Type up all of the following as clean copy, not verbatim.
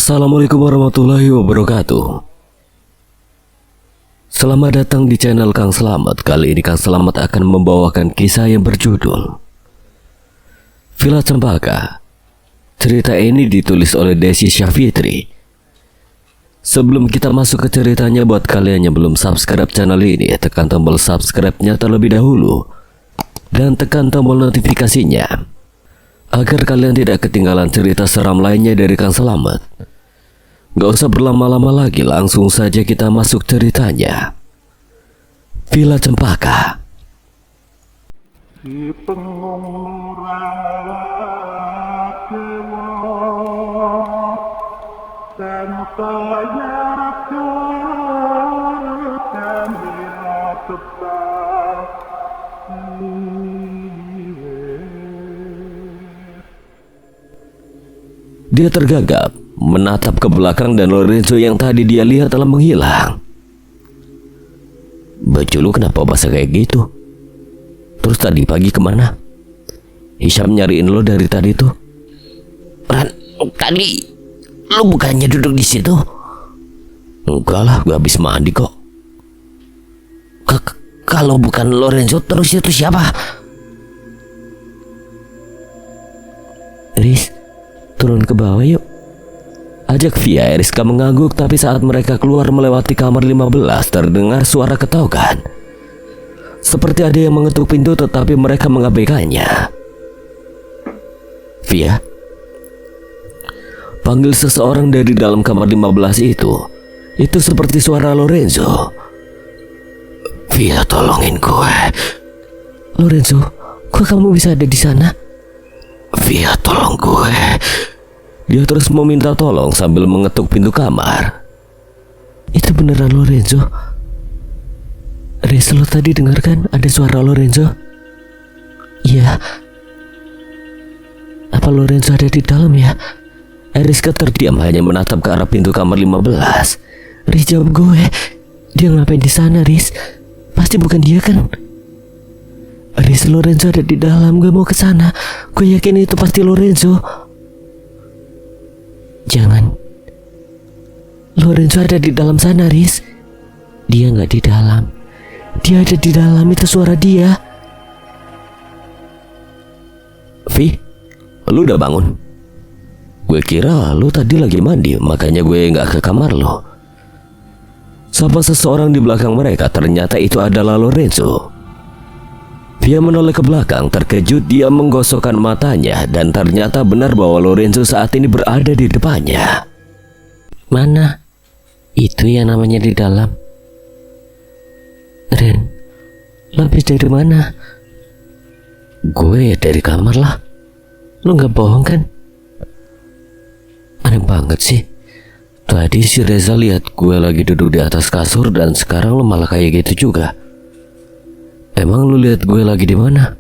Assalamualaikum warahmatullahi wabarakatuh. Selamat datang di channel Kang Slamet. Kali ini Kang Slamet akan membawakan kisah yang berjudul Villa Cempaka. Cerita ini ditulis oleh Desi Syafitri. Sebelum kita masuk ke ceritanya, buat kalian yang belum subscribe channel ini, tekan tombol subscribe-nya terlebih dahulu dan tekan tombol notifikasinya agar kalian tidak ketinggalan cerita seram lainnya dari Kang Slamet. Gak usah berlama-lama lagi, langsung saja kita masuk ceritanya. Villa Cempaka. Dia tergagap menatap ke belakang dan Lorenzo yang tadi dia lihat telah menghilang. Baju lu kenapa basah kayak gitu? Terus tadi pagi kemana? Hisham nyariin lo dari tadi tuh. Ran, tadi lu bukannya duduk di situ? Enggak lah, gue habis mandi kok. Kalau bukan Lorenzo, terus itu siapa? Riz, turun ke bawah yuk, ajak Via. Eriska mengangguk, tapi saat mereka keluar melewati kamar 15 terdengar suara ketokan. Seperti ada yang mengetuk pintu, tetapi mereka mengabaikannya. Via, panggil seseorang dari dalam kamar 15 itu. Itu seperti suara Lorenzo. Via, tolongin gue. Lorenzo, kok kamu bisa ada di sana? Via, tolong gue. Dia terus meminta tolong sambil mengetuk pintu kamar. Itu beneran Lorenzo? Riz, lo tadi dengar kan ada suara Lorenzo? Iya. Apa Lorenzo ada di dalam ya? Eriska terdiam hanya menatap ke arah pintu kamar 15. Riz, jawab gue. Dia ngapain di sana, Riz? Pasti bukan dia kan? Riz, Lorenzo ada di dalam. Gue mau ke sana. Gue yakin itu pasti Lorenzo. Jangan. Lorenzo ada di dalam sana, Riz. Dia nggak di dalam. Dia ada di dalam. Itu suara dia. Vi, lu udah bangun? Gue kira lu tadi lagi mandi, makanya gue nggak ke kamar lu. Sapa seseorang di belakang mereka. Ternyata itu adalah Lorenzo. Dia menoleh ke belakang, terkejut. Dia menggosokkan matanya dan ternyata benar bahwa Lorenzo saat ini berada di depannya. Mana? Itu yang namanya di dalam. Ren, lo habis dari mana? Gue dari kamar lah. Lo gak bohong kan? Aneh banget sih. Tadi si Reza lihat gue lagi duduk di atas kasur dan sekarang lo malah kayak gitu juga. Emang lu lihat gue lagi di mana?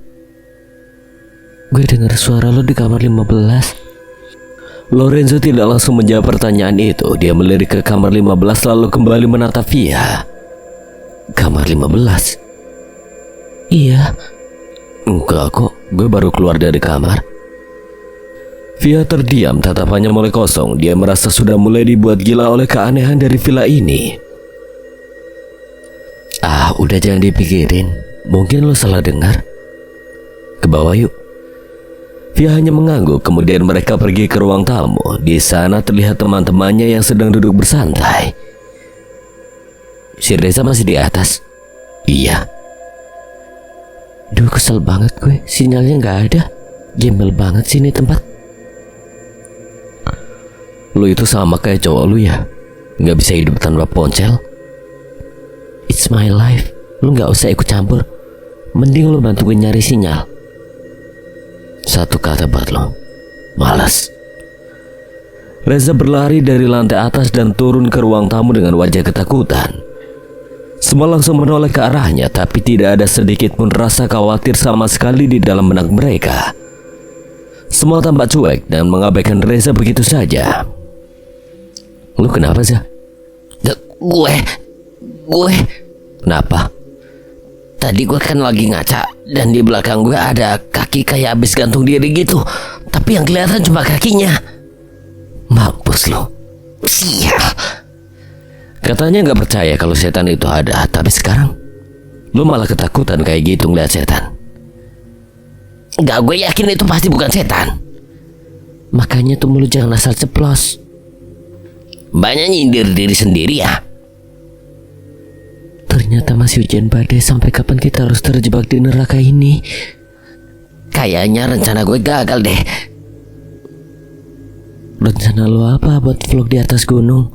Gue dengar suara lo di kamar 15. Lorenzo tidak langsung menjawab pertanyaan itu. Dia melirik ke kamar 15 lalu kembali menatap Via. Kamar 15? Iya. Enggak kok, gue baru keluar dari kamar. Via terdiam, tatapannya mulai kosong. Dia merasa sudah mulai dibuat gila oleh keanehan dari villa ini. Ah, udah jangan dipikirin. Mungkin lo salah dengar. Ke bawah yuk. Via hanya mengangguk. Kemudian mereka pergi ke ruang tamu. Di sana terlihat teman-temannya yang sedang duduk bersantai. Si Reza masih di atas? Iya. Duh, kesel banget gue. Sinyalnya nggak ada. Gembel banget sih ini tempat. Lo itu sama kayak cowok lu ya, nggak bisa hidup tanpa ponsel. It's my life. Lu nggak usah ikut campur. Mending lu bantuin nyari sinyal. Satu kata buat lo, malas. Reza berlari dari lantai atas dan turun ke ruang tamu dengan wajah ketakutan. Semua langsung menoleh ke arahnya, tapi tidak ada sedikit pun rasa khawatir sama sekali di dalam benak mereka. Semua tampak cuek dan mengabaikan Reza begitu saja. Lu kenapa sih? Gue Kenapa? Tadi gue kan lagi ngaca dan di belakang gue ada kaki kayak habis gantung diri gitu. Tapi yang kelihatan cuma kakinya. Mampus lo. Sial. Katanya nggak percaya kalau setan itu ada, tapi sekarang lu malah ketakutan kayak gitu ngeliat setan. Enggak, gue yakin itu pasti bukan setan. Makanya tuh mulut jangan asal ceplos. Banyak nyindir diri sendiri ya. Ternyata masih hujan badai, sampai kapan kita harus terjebak di neraka ini? Kayaknya rencana gue gagal deh. Rencana lu apa buat vlog di atas gunung?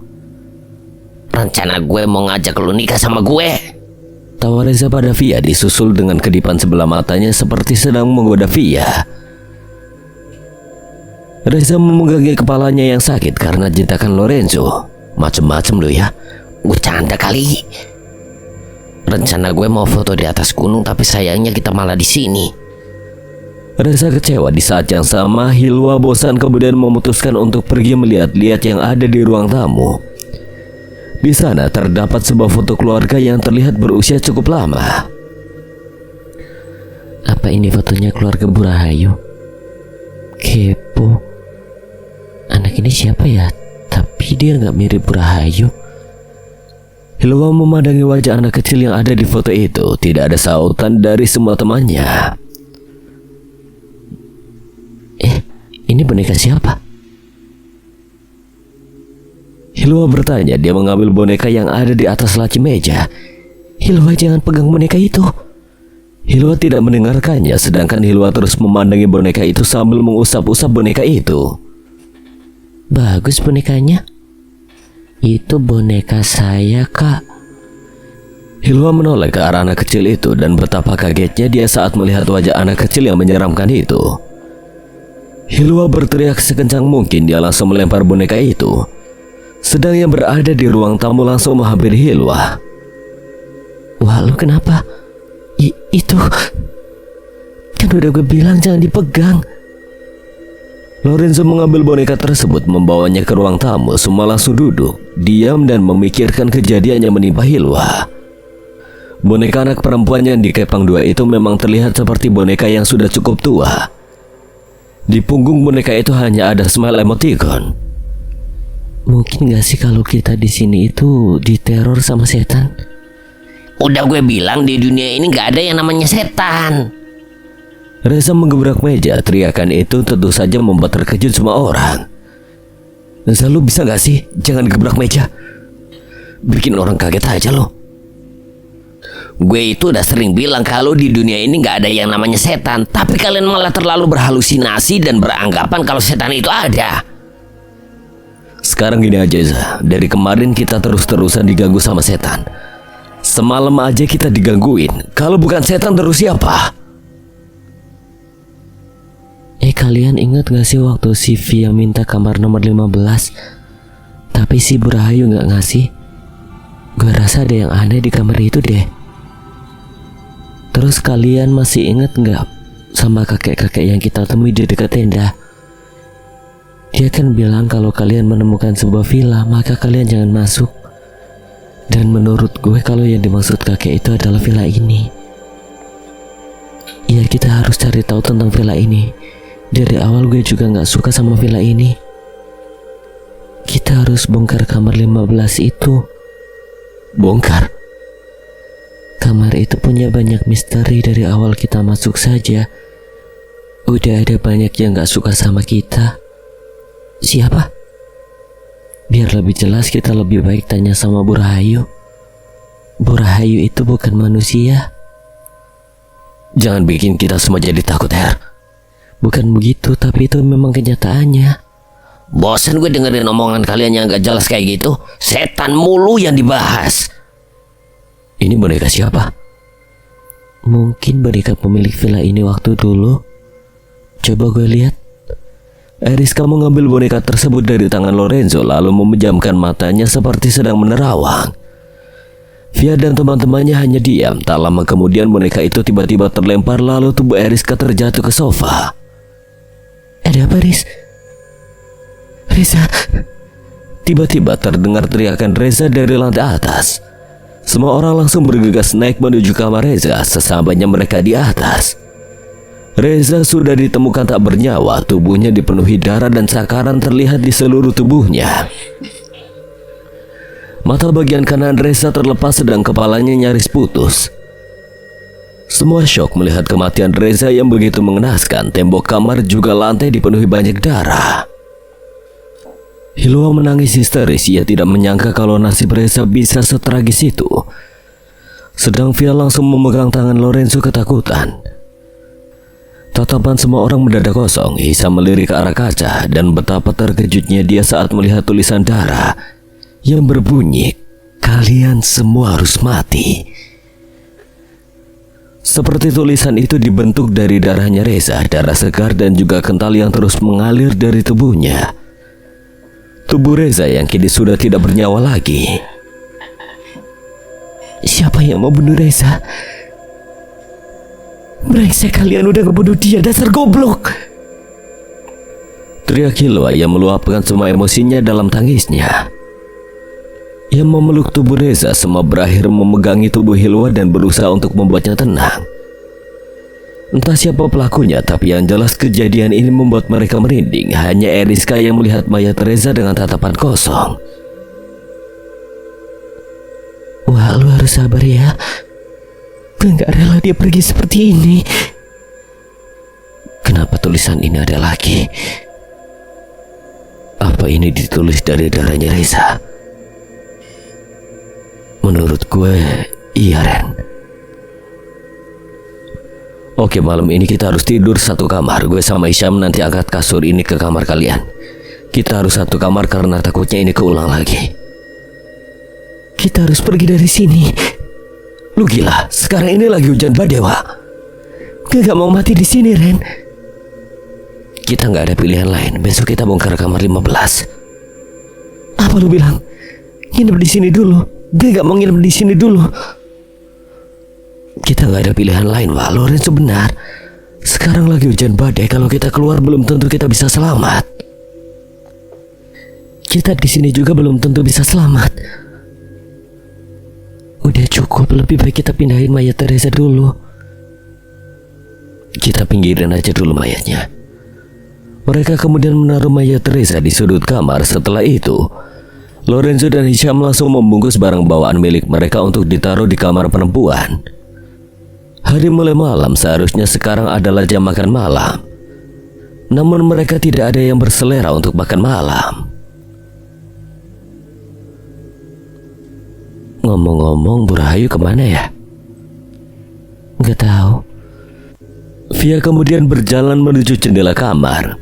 Rencana gue mau ngajak lu nikah sama gue. Tawa Reza pada Via disusul dengan kedipan sebelah matanya seperti sedang menggoda Via. Reza memegangi kepalanya yang sakit karena jentakan Lorenzo. Macem-macem lu ya. Bercanda kali. Rencana gue mau foto di atas gunung, tapi sayangnya kita malah di sini. Reza kecewa. Di saat yang sama Hilwa bosan kemudian memutuskan untuk pergi melihat-lihat yang ada di ruang tamu. Di sana terdapat sebuah foto keluarga yang terlihat berusia cukup lama. Apa ini fotonya keluarga Burahayu? Kepo. Anak ini siapa ya? Tapi dia nggak mirip Burahayu. Hilwa memandangi wajah anak kecil yang ada di foto itu. Tidak ada sautan dari semua temannya. Ini boneka siapa? Hilwa bertanya. Dia mengambil boneka yang ada di atas laci meja. Hilwa, jangan pegang boneka itu. Hilwa tidak mendengarkannya, sedangkan Hilwa terus memandangi boneka itu sambil mengusap-usap boneka itu. Bagus bonekanya. Itu boneka saya, Kak. Hilwa menoleh ke arah anak kecil itu dan betapa kagetnya dia saat melihat wajah anak kecil yang menyeramkan itu. Hilwa berteriak sekencang mungkin. Dia langsung melempar boneka itu. Sedang yang berada di ruang tamu langsung menghampiri Hilwa. Wah, lu kenapa? Itu kan udah gue bilang jangan dipegang. Lorenzo mengambil boneka tersebut, membawanya ke ruang tamu. Semua langsung duduk, diam dan memikirkan kejadian yang menimpa Hilwa. Boneka anak perempuan yang dikepang dua itu memang terlihat seperti boneka yang sudah cukup tua. Di punggung boneka itu hanya ada smile emoticon. Mungkin gak sih kalau kita di sini itu diteror sama setan? Udah gue bilang di dunia ini gak ada yang namanya setan. Reza menggebrak meja. Teriakan itu tentu saja membuat terkejut semua orang. Reza, lu bisa gak sih jangan gebrak meja? Bikin orang kaget aja lo. Gue itu udah sering bilang kalau di dunia ini gak ada yang namanya setan, tapi kalian malah terlalu berhalusinasi dan beranggapan kalau setan itu ada. Sekarang gini aja, Za. Dari kemarin kita terus-terusan diganggu sama setan. Semalam aja kita digangguin. Kalau bukan setan terus siapa? Kalian ingat gak sih waktu si Via minta kamar nomor 15, tapi si Burahayu gak ngasih? Gue rasa ada yang aneh di kamar itu deh. Terus kalian masih ingat gak sama kakek-kakek yang kita temui di dekat tenda? Dia kan bilang kalau kalian menemukan sebuah villa, maka kalian jangan masuk. Dan menurut gue kalau yang dimaksud kakek itu adalah villa ini. Ya, kita harus cari tahu tentang villa ini. Dari awal gue juga gak suka sama villa ini. Kita harus bongkar kamar 15 itu. Bongkar? Kamar itu punya banyak misteri dari awal kita masuk saja. Udah ada banyak yang gak suka sama kita. Siapa? Biar lebih jelas kita lebih baik tanya sama Burahayu. Burahayu itu bukan manusia. Jangan bikin kita semua jadi takut, Her. Bukan begitu, tapi itu memang kenyataannya. Bosan gue dengerin omongan kalian yang gak jelas kayak gitu. Setan mulu yang dibahas. Ini boneka siapa? Mungkin boneka pemilik villa ini waktu dulu. Coba gue lihat. Eriska mengambil boneka tersebut dari tangan Lorenzo lalu memejamkan matanya seperti sedang menerawang. Via dan teman-temannya hanya diam. Tak lama kemudian boneka itu tiba-tiba terlempar lalu tubuh Eriska terjatuh ke sofa. Ada apa, Riz? Reza. Tiba-tiba terdengar teriakan Reza dari lantai atas. Semua orang langsung bergegas naik menuju kamar Reza. Sesampainya mereka di atas, Reza sudah ditemukan tak bernyawa. Tubuhnya dipenuhi darah dan cakaran terlihat di seluruh tubuhnya. Mata bagian kanan Reza terlepas sedang kepalanya nyaris putus. Semua syok melihat kematian Reza yang begitu mengenaskan. Tembok kamar juga lantai dipenuhi banyak darah. Hilwa menangis histeris. Ia tidak menyangka kalau nasib Reza bisa setragis itu. Sedang Via langsung memegang tangan Lorenzo ketakutan. Tatapan semua orang mendadak kosong. Hisam melirik ke arah kaca dan betapa terkejutnya dia saat melihat tulisan darah yang berbunyi, "Kalian semua harus mati." Seperti tulisan itu dibentuk dari darahnya Reza, darah segar dan juga kental yang terus mengalir dari tubuhnya. Tubuh Reza yang kini sudah tidak bernyawa lagi. Siapa yang mau bunuh Reza? Brengsek, kalian udah ngebunuh dia, dasar goblok! Teriak Hilwa yang meluapkan semua emosinya dalam tangisnya. Ia memeluk tubuh Reza, semua berakhir memegangi tubuh Hilwa dan berusaha untuk membuatnya tenang. Entah siapa pelakunya, tapi yang jelas kejadian ini membuat mereka merinding. Hanya Eriska yang melihat mayat Reza dengan tatapan kosong. Wah, lu harus sabar ya. Gue gak rela dia pergi seperti ini. Kenapa tulisan ini ada lagi? Apa ini ditulis dari darahnya Reza? Menurut gue, iya Ren. Oke, malam ini kita harus tidur satu kamar. Gue sama Isyam nanti angkat kasur ini ke kamar kalian. Kita harus satu kamar karena takutnya ini keulang lagi. Kita harus pergi dari sini. Lu gila, sekarang ini lagi hujan badai, Wak. Gue gak mau mati di sini, Ren. Kita gak ada pilihan lain. Besok kita bongkar kamar 15. Apa lu bilang? Nginep di sini dulu. Gue gak mau nginep di sini dulu. Kita gak ada pilihan lain, Wak. Lorenzo benar. Sekarang lagi hujan badai. Kalau kita keluar belum tentu kita bisa selamat. Kita di sini juga belum tentu bisa selamat. Udah cukup, lebih baik kita pindahin mayat Teresa dulu. Kita pinggirin aja dulu mayatnya. Mereka kemudian menaruh mayat Teresa di sudut kamar. Setelah itu, Lorenzo dan Hisyam langsung membungkus barang bawaan milik mereka untuk ditaruh di kamar perempuan. Hari mulai malam, seharusnya sekarang adalah jam makan malam. Namun mereka tidak ada yang berselera untuk makan malam. Ngomong-ngomong, Bu Rahayu kemana ya? Gak tahu. Via kemudian berjalan menuju jendela kamar.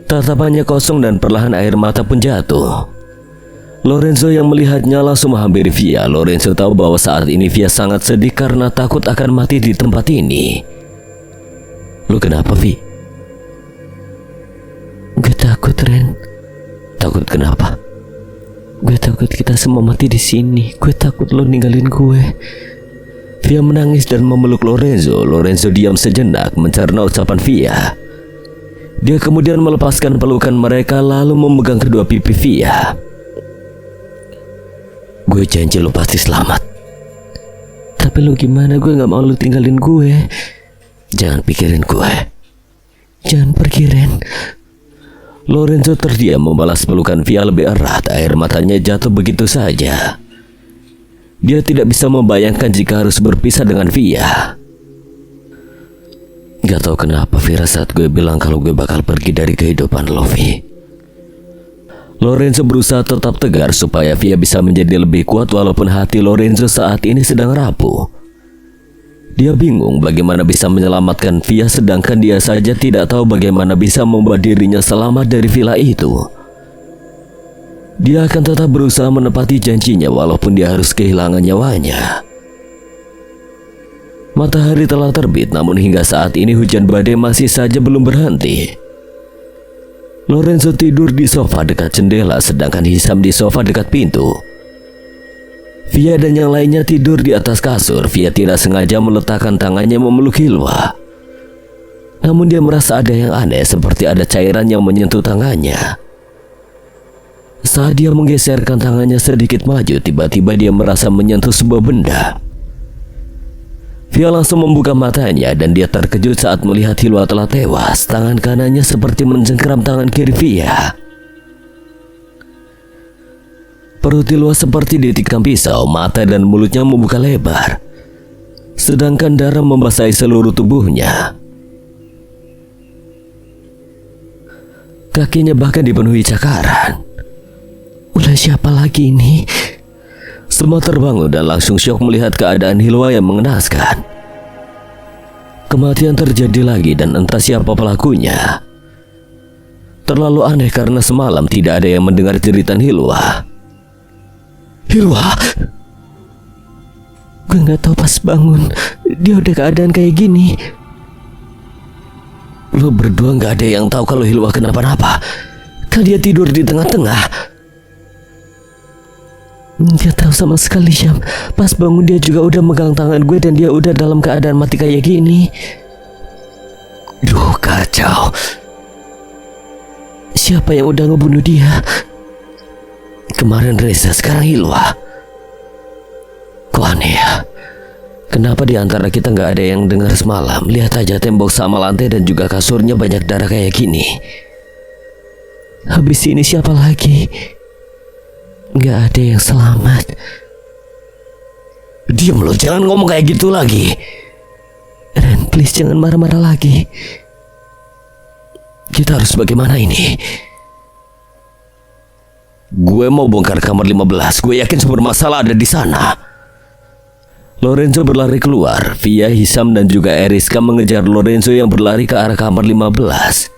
Tatapannya kosong dan perlahan air mata pun jatuh. Lorenzo yang melihatnya langsung menghampiri Via. Lorenzo tahu bahwa saat ini Via sangat sedih karena takut akan mati di tempat ini. Lu kenapa, Vi? Gue takut, Ren. Takut kenapa? Gue takut kita semua mati di sini. Gue takut lo ninggalin gue. Via menangis dan memeluk Lorenzo. Lorenzo diam sejenak mencerna ucapan Via. Dia kemudian melepaskan pelukan mereka lalu memegang kedua pipi Via. Gue janji lo pasti selamat. Tapi lo gimana? Gue gak mau lo tinggalin gue. Jangan pikirin gue. Jangan pergi, Ren. Lorenzo terdiam membalas pelukan Via lebih erat. Air matanya jatuh begitu saja. Dia tidak bisa membayangkan jika harus berpisah dengan Via. Gak tahu kenapa Vira saat gue bilang kalau gue bakal pergi dari kehidupan lo, Vi. Lorenzo berusaha tetap tegar supaya Via bisa menjadi lebih kuat walaupun hati Lorenzo saat ini sedang rapuh. Dia bingung bagaimana bisa menyelamatkan Via sedangkan dia saja tidak tahu bagaimana bisa membuat dirinya selamat dari villa itu. Dia akan tetap berusaha menepati janjinya walaupun dia harus kehilangan nyawanya. Matahari telah terbit namun hingga saat ini hujan badai masih saja belum berhenti. Lorenzo tidur di sofa dekat jendela sedangkan Hisam di sofa dekat pintu. Via dan yang lainnya tidur di atas kasur. Via tidak sengaja meletakkan tangannya memeluk Hilwa. Namun dia merasa ada yang aneh seperti ada cairan yang menyentuh tangannya. Saat dia menggeserkan tangannya sedikit maju, tiba-tiba dia merasa menyentuh sebuah benda. Via langsung membuka matanya dan dia terkejut saat melihat Hilwa telah tewas. Tangan kanannya seperti mencengkeram tangan kiri Via. Perut Hilwa seperti ditikam pisau, mata dan mulutnya membuka lebar, sedangkan darah membasahi seluruh tubuhnya. Kakinya bahkan dipenuhi cakaran. Ulah siapa lagi ini? Semua terbangun dan langsung syok melihat keadaan Hilwa yang mengenaskan. Kematian terjadi lagi dan entah siapa pelakunya. Terlalu aneh karena semalam tidak ada yang mendengar jeritan Hilwa. Hilwa? Gue gak tahu pas bangun dia udah keadaan kayak gini. Lo berdua gak ada yang tahu kalau Hilwa kenapa-napa. Kan dia tidur di tengah-tengah. Gak tahu sama sekali, Syam. Pas bangun dia juga udah megang tangan gue dan dia udah dalam keadaan mati kayak gini. Duh, kacau. Siapa yang udah ngebunuh dia? Kemarin Reza, sekarang Hilwa. Kok aneh ya? Kenapa di antara kita nggak ada yang dengar semalam? Lihat aja tembok sama lantai dan juga kasurnya banyak darah kayak gini. Habis ini siapa lagi? Nggak ada yang selamat. Diam lo, jangan ngomong kayak gitu lagi. Ren, please jangan marah-marah lagi. Kita harus bagaimana ini? Gue mau bongkar kamar 15. Gue yakin sumber masalah ada di sana. Lorenzo berlari keluar. Via, Hisam dan juga Eriska mengejar Lorenzo yang berlari ke arah kamar 15.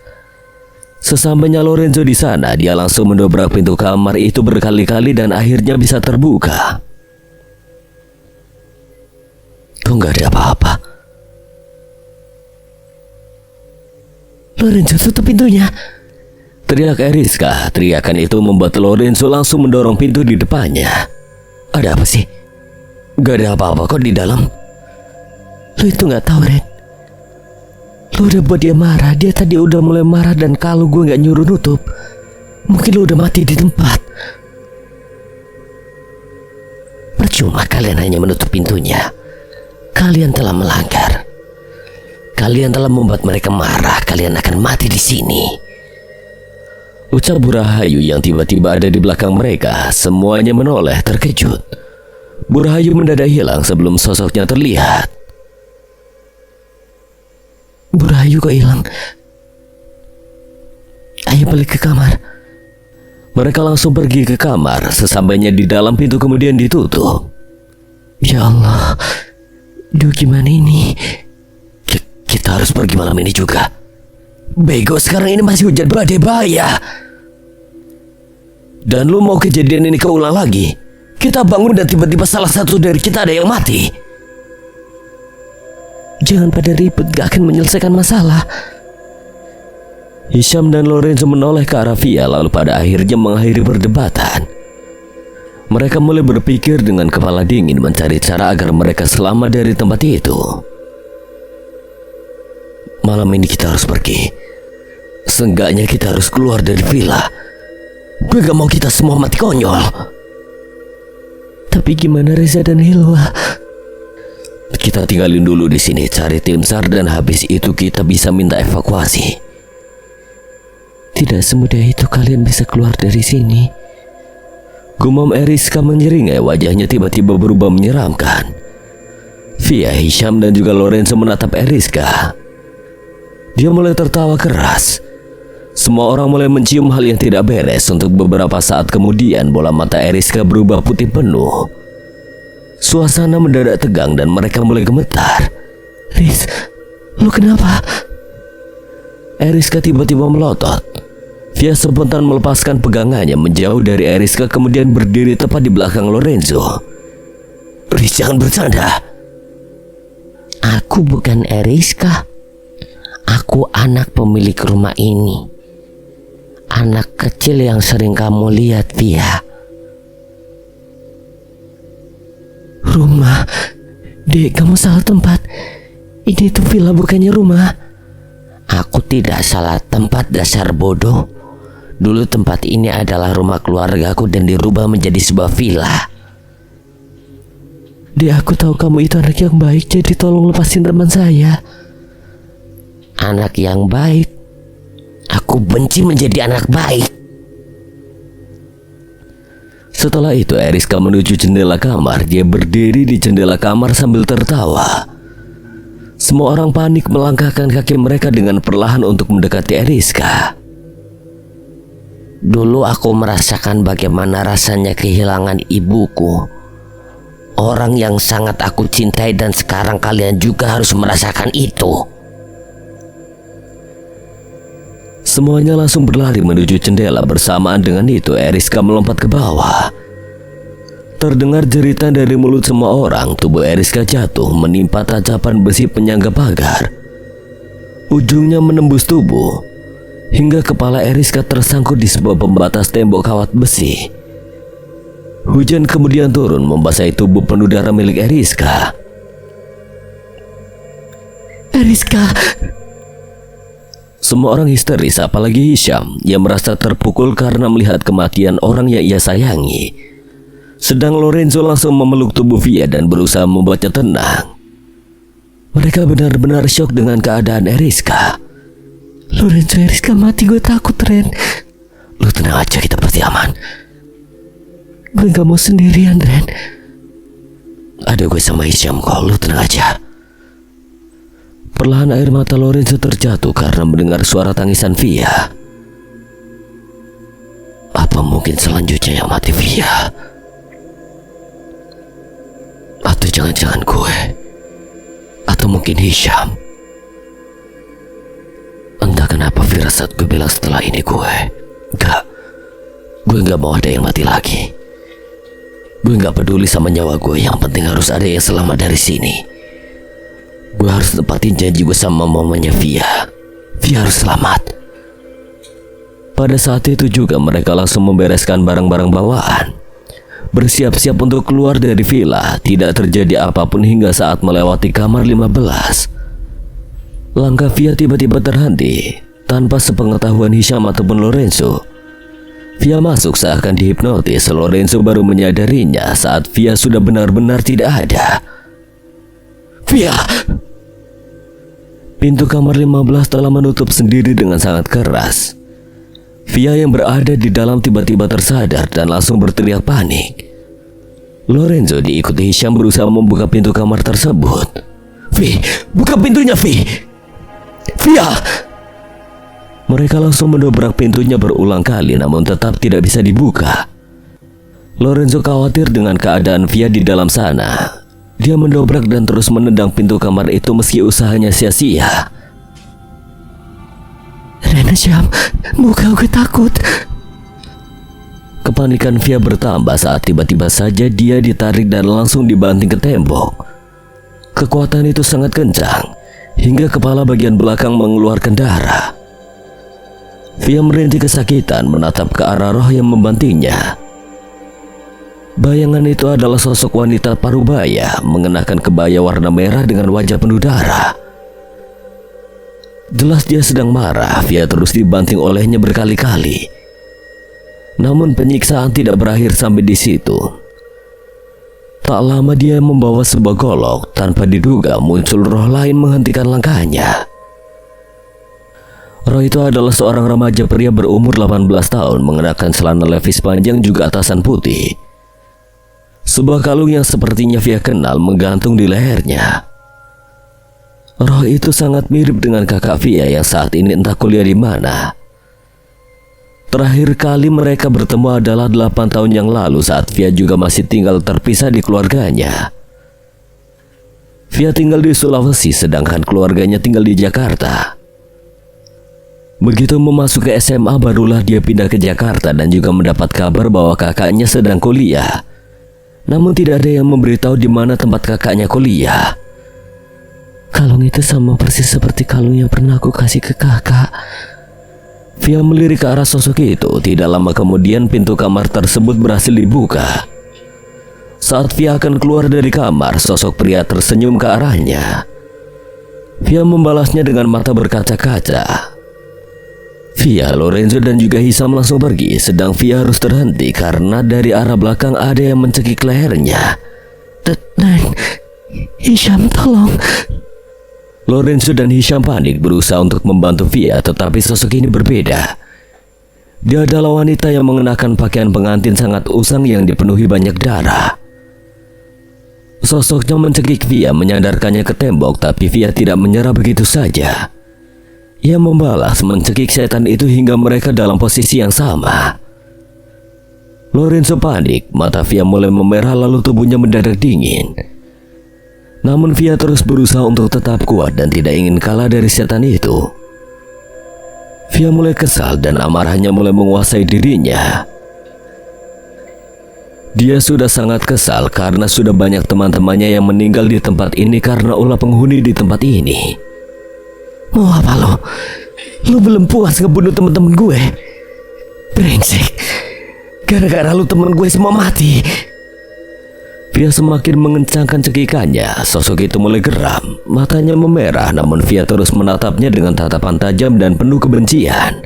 Sesampainya Lorenzo di sana, dia langsung mendobrak pintu kamar itu berkali-kali dan akhirnya bisa terbuka. Kok nggak ada apa-apa? Lorenzo, tutup pintunya. Teriak Eriska. Teriakan itu membuat Lorenzo langsung mendorong pintu di depannya. Ada apa sih? Gak ada apa-apa kok di dalam. Lo itu gak tahu, Ren. Lo udah buat dia marah. Dia tadi udah mulai marah dan kalau gue gak nyuruh nutup, mungkin lo udah mati di tempat. Percuma kalian hanya menutup pintunya. Kalian telah melanggar. Kalian telah membuat mereka marah. Kalian akan mati di sini. Ucap Bu Rahayu yang tiba-tiba ada di belakang mereka. Semuanya menoleh terkejut. Bu Rahayu mendadak hilang sebelum sosoknya terlihat. Bu Rahayu kok hilang? Ayo balik ke kamar. Mereka langsung pergi ke kamar. Sesampainya di dalam, pintu kemudian ditutup. Ya Allah, duh gimana ini? Kita harus pergi malam ini juga. Bego, sekarang ini masih hujan badai bahaya. Dan lu mau kejadian ini keulang lagi? Kita bangun dan tiba-tiba salah satu dari kita ada yang mati. Jangan pada ribet, gak akan menyelesaikan masalah. Hisham dan Lorenzo menoleh ke arah Via, lalu pada akhirnya mengakhiri perdebatan. Mereka mulai berpikir dengan kepala dingin mencari cara agar mereka selamat dari tempat itu. Malam ini kita harus pergi. Seenggaknya kita harus keluar dari villa. Gue gak mau kita semua mati konyol. Tapi gimana Reza dan Hilwa? Kita tinggalin dulu di sini, cari tim SAR dan habis itu kita bisa minta evakuasi. Tidak semudah itu kalian bisa keluar dari sini. Gumam Eriska menyeringai, wajahnya tiba-tiba berubah menyeramkan. Via, Hisham dan juga Lorenzo menatap Eriska. Dia mulai tertawa keras. Semua orang mulai mencium hal yang tidak beres. Untuk beberapa saat kemudian bola mata Eriska berubah putih penuh. Suasana mendadak tegang dan mereka mulai gemetar. Riz, lu kenapa? Eriska tiba-tiba melotot. Via spontan melepaskan pegangannya menjauh dari Eriska kemudian berdiri tepat di belakang Lorenzo. Riz, jangan bercanda. Aku bukan Eriska. Aku anak pemilik rumah ini. Anak kecil yang sering kamu lihat, Via. Rumah? Dek, kamu salah tempat. Ini tuh villa bukannya rumah. Aku tidak salah tempat, dasar bodoh. Dulu tempat ini adalah rumah keluargaku dan dirubah menjadi sebuah villa. Dek, aku tahu kamu itu anak yang baik, jadi tolong lepasin teman saya. Anak yang baik? Aku benci menjadi anak baik. Setelah itu Eriska menuju jendela kamar. Dia berdiri di jendela kamar sambil tertawa. Semua orang panik melangkahkan kaki mereka dengan perlahan untuk mendekati Eriska. Dulu aku merasakan bagaimana rasanya kehilangan ibuku, orang yang sangat aku cintai, dan sekarang kalian juga harus merasakan itu. Semuanya langsung berlari menuju jendela. Bersamaan dengan itu Eriska melompat ke bawah. Terdengar jeritan dari mulut semua orang. Tubuh Eriska jatuh menimpa tacapan besi penyangga pagar. Ujungnya menembus tubuh hingga kepala Eriska tersangkut di sebuah pembatas tembok kawat besi. Hujan kemudian turun membasahi tubuh penuh darah milik Eriska. Eriska! Semua orang histeris, apalagi Hisham yang merasa terpukul karena melihat kematian orang yang ia sayangi. Sedang Lorenzo langsung memeluk tubuh Via dan berusaha membuatnya tenang. Mereka benar-benar syok dengan keadaan Eriska. Lorenzo, Eriska mati, gue takut, Ren. Lu tenang aja, kita pasti aman. Gue gak mau sendirian, Ren. Ada gue sama Hisham kok, lu tenang aja. Perlahan air mata Lorenzo terjatuh karena mendengar suara tangisan Via. Apa mungkin selanjutnya yang mati Via? Atau jangan-jangan gue? Atau mungkin Hisham? Entah kenapa firasat gue bilang setelah ini gue gak mau ada yang mati lagi. Gue gak peduli sama nyawa gue, yang penting harus ada yang selamat dari sini. Gue harus tepatin janji gue sama mamanya Via. Via harus selamat. Pada saat itu juga mereka langsung membereskan barang-barang bawaan, bersiap-siap untuk keluar dari villa. Tidak terjadi apapun hingga saat melewati kamar 15. Langkah Via tiba-tiba terhenti tanpa sepengetahuan Hisham ataupun Lorenzo. Via masuk seakan dihipnotis. Lorenzo baru menyadarinya saat Via sudah benar-benar tidak ada. Via! Pintu kamar 15 telah menutup sendiri dengan sangat keras. Via yang berada di dalam tiba-tiba tersadar dan langsung berteriak panik. Lorenzo diikuti Hisham berusaha membuka pintu kamar tersebut. Vi, buka pintunya, Vi! Via! Mereka langsung mendobrak pintunya berulang kali namun tetap tidak bisa dibuka. Lorenzo khawatir dengan keadaan Via di dalam sana. Dia mendobrak dan terus menendang pintu kamar itu meski usahanya sia-sia. Rena, Syam, buka, gue takut. Kepanikan Via bertambah saat tiba-tiba saja dia ditarik dan langsung dibanting ke tembok. Kekuatan itu sangat kencang hingga kepala bagian belakang mengeluarkan darah. Via merintih kesakitan menatap ke arah roh yang membantingnya. Bayangan itu adalah sosok wanita parubaya mengenakan kebaya warna merah dengan wajah penuh darah. Jelas dia sedang marah. Via terus dibanting olehnya berkali-kali. Namun penyiksaan tidak berakhir sampai di situ. Tak lama dia membawa sebuah golok. Tanpa diduga muncul roh lain menghentikan langkahnya. Roh itu adalah seorang remaja pria berumur 18 tahun mengenakan celana levis panjang juga atasan putih. Sebuah kalung yang sepertinya Via kenal menggantung di lehernya. Roh itu sangat mirip dengan kakak Via yang saat ini entah kuliah di mana. Terakhir kali mereka bertemu adalah 8 tahun yang lalu saat Via juga masih tinggal terpisah di keluarganya. Via tinggal di Sulawesi sedangkan keluarganya tinggal di Jakarta. Begitu memasuki SMA barulah dia pindah ke Jakarta dan juga mendapat kabar bahwa kakaknya sedang kuliah. Namun tidak ada yang memberitahu di mana tempat kakaknya kuliah. Kalung itu sama persis seperti kalung yang pernah aku kasih ke kakak. Via melirik ke arah sosok itu. Tidak lama kemudian pintu kamar tersebut berhasil dibuka. Saat Via akan keluar dari kamar, sosok pria tersenyum ke arahnya. Via membalasnya dengan mata berkaca-kaca. Via, Lorenzo dan juga Hisham langsung pergi, sedang Via harus terhenti karena dari arah belakang ada yang mencekik lehernya. Dan Hisham, tolong. Lorenzo dan Hisham panik berusaha untuk membantu Via, tetapi sosok ini berbeda. Dia adalah wanita yang mengenakan pakaian pengantin sangat usang yang dipenuhi banyak darah. Sosoknya mencekik Via, menyandarkannya ke tembok, tapi Via tidak menyerah begitu saja. Ia membalas mencekik setan itu hingga mereka dalam posisi yang sama. Lorenzo panik, mata Via mulai memerah lalu tubuhnya mendadak dingin. Namun Via terus berusaha untuk tetap kuat dan tidak ingin kalah dari setan itu. Via mulai kesal dan amarahnya mulai menguasai dirinya. Dia sudah sangat kesal karena sudah banyak teman-temannya yang meninggal di tempat ini karena ulah penghuni di tempat ini. Mau apa lo? Lo belum puas ngebunuh teman-teman gue? Brengsek. Gara-gara lo teman gue semua mati. Via semakin mengencangkan cekikannya. Sosok itu mulai geram, matanya memerah, namun Via terus menatapnya dengan tatapan tajam dan penuh kebencian.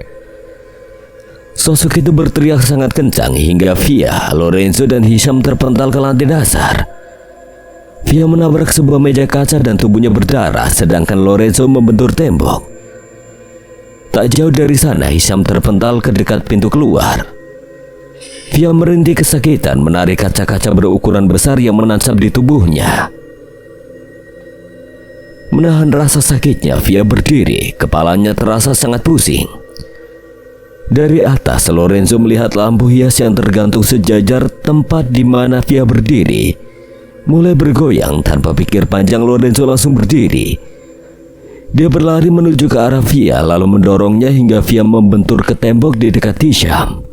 Sosok itu berteriak sangat kencang hingga Via, Lorenzo, dan Hisham terpental ke lantai dasar. Via menabrak sebuah meja kaca dan tubuhnya berdarah, sedangkan Lorenzo membentur tembok. Tak jauh dari sana, Hisham terpental ke dekat pintu keluar. Via merintih kesakitan menarik kaca-kaca berukuran besar yang menancap di tubuhnya. Menahan rasa sakitnya, Via berdiri, kepalanya terasa sangat pusing. Dari atas, Lorenzo melihat lampu hias yang tergantung sejajar tempat di mana Via berdiri. Mulai bergoyang. Tanpa pikir panjang, Lorenzo langsung berdiri. Dia berlari menuju ke arah Via lalu mendorongnya hingga Via membentur ke tembok di dekat Hisham.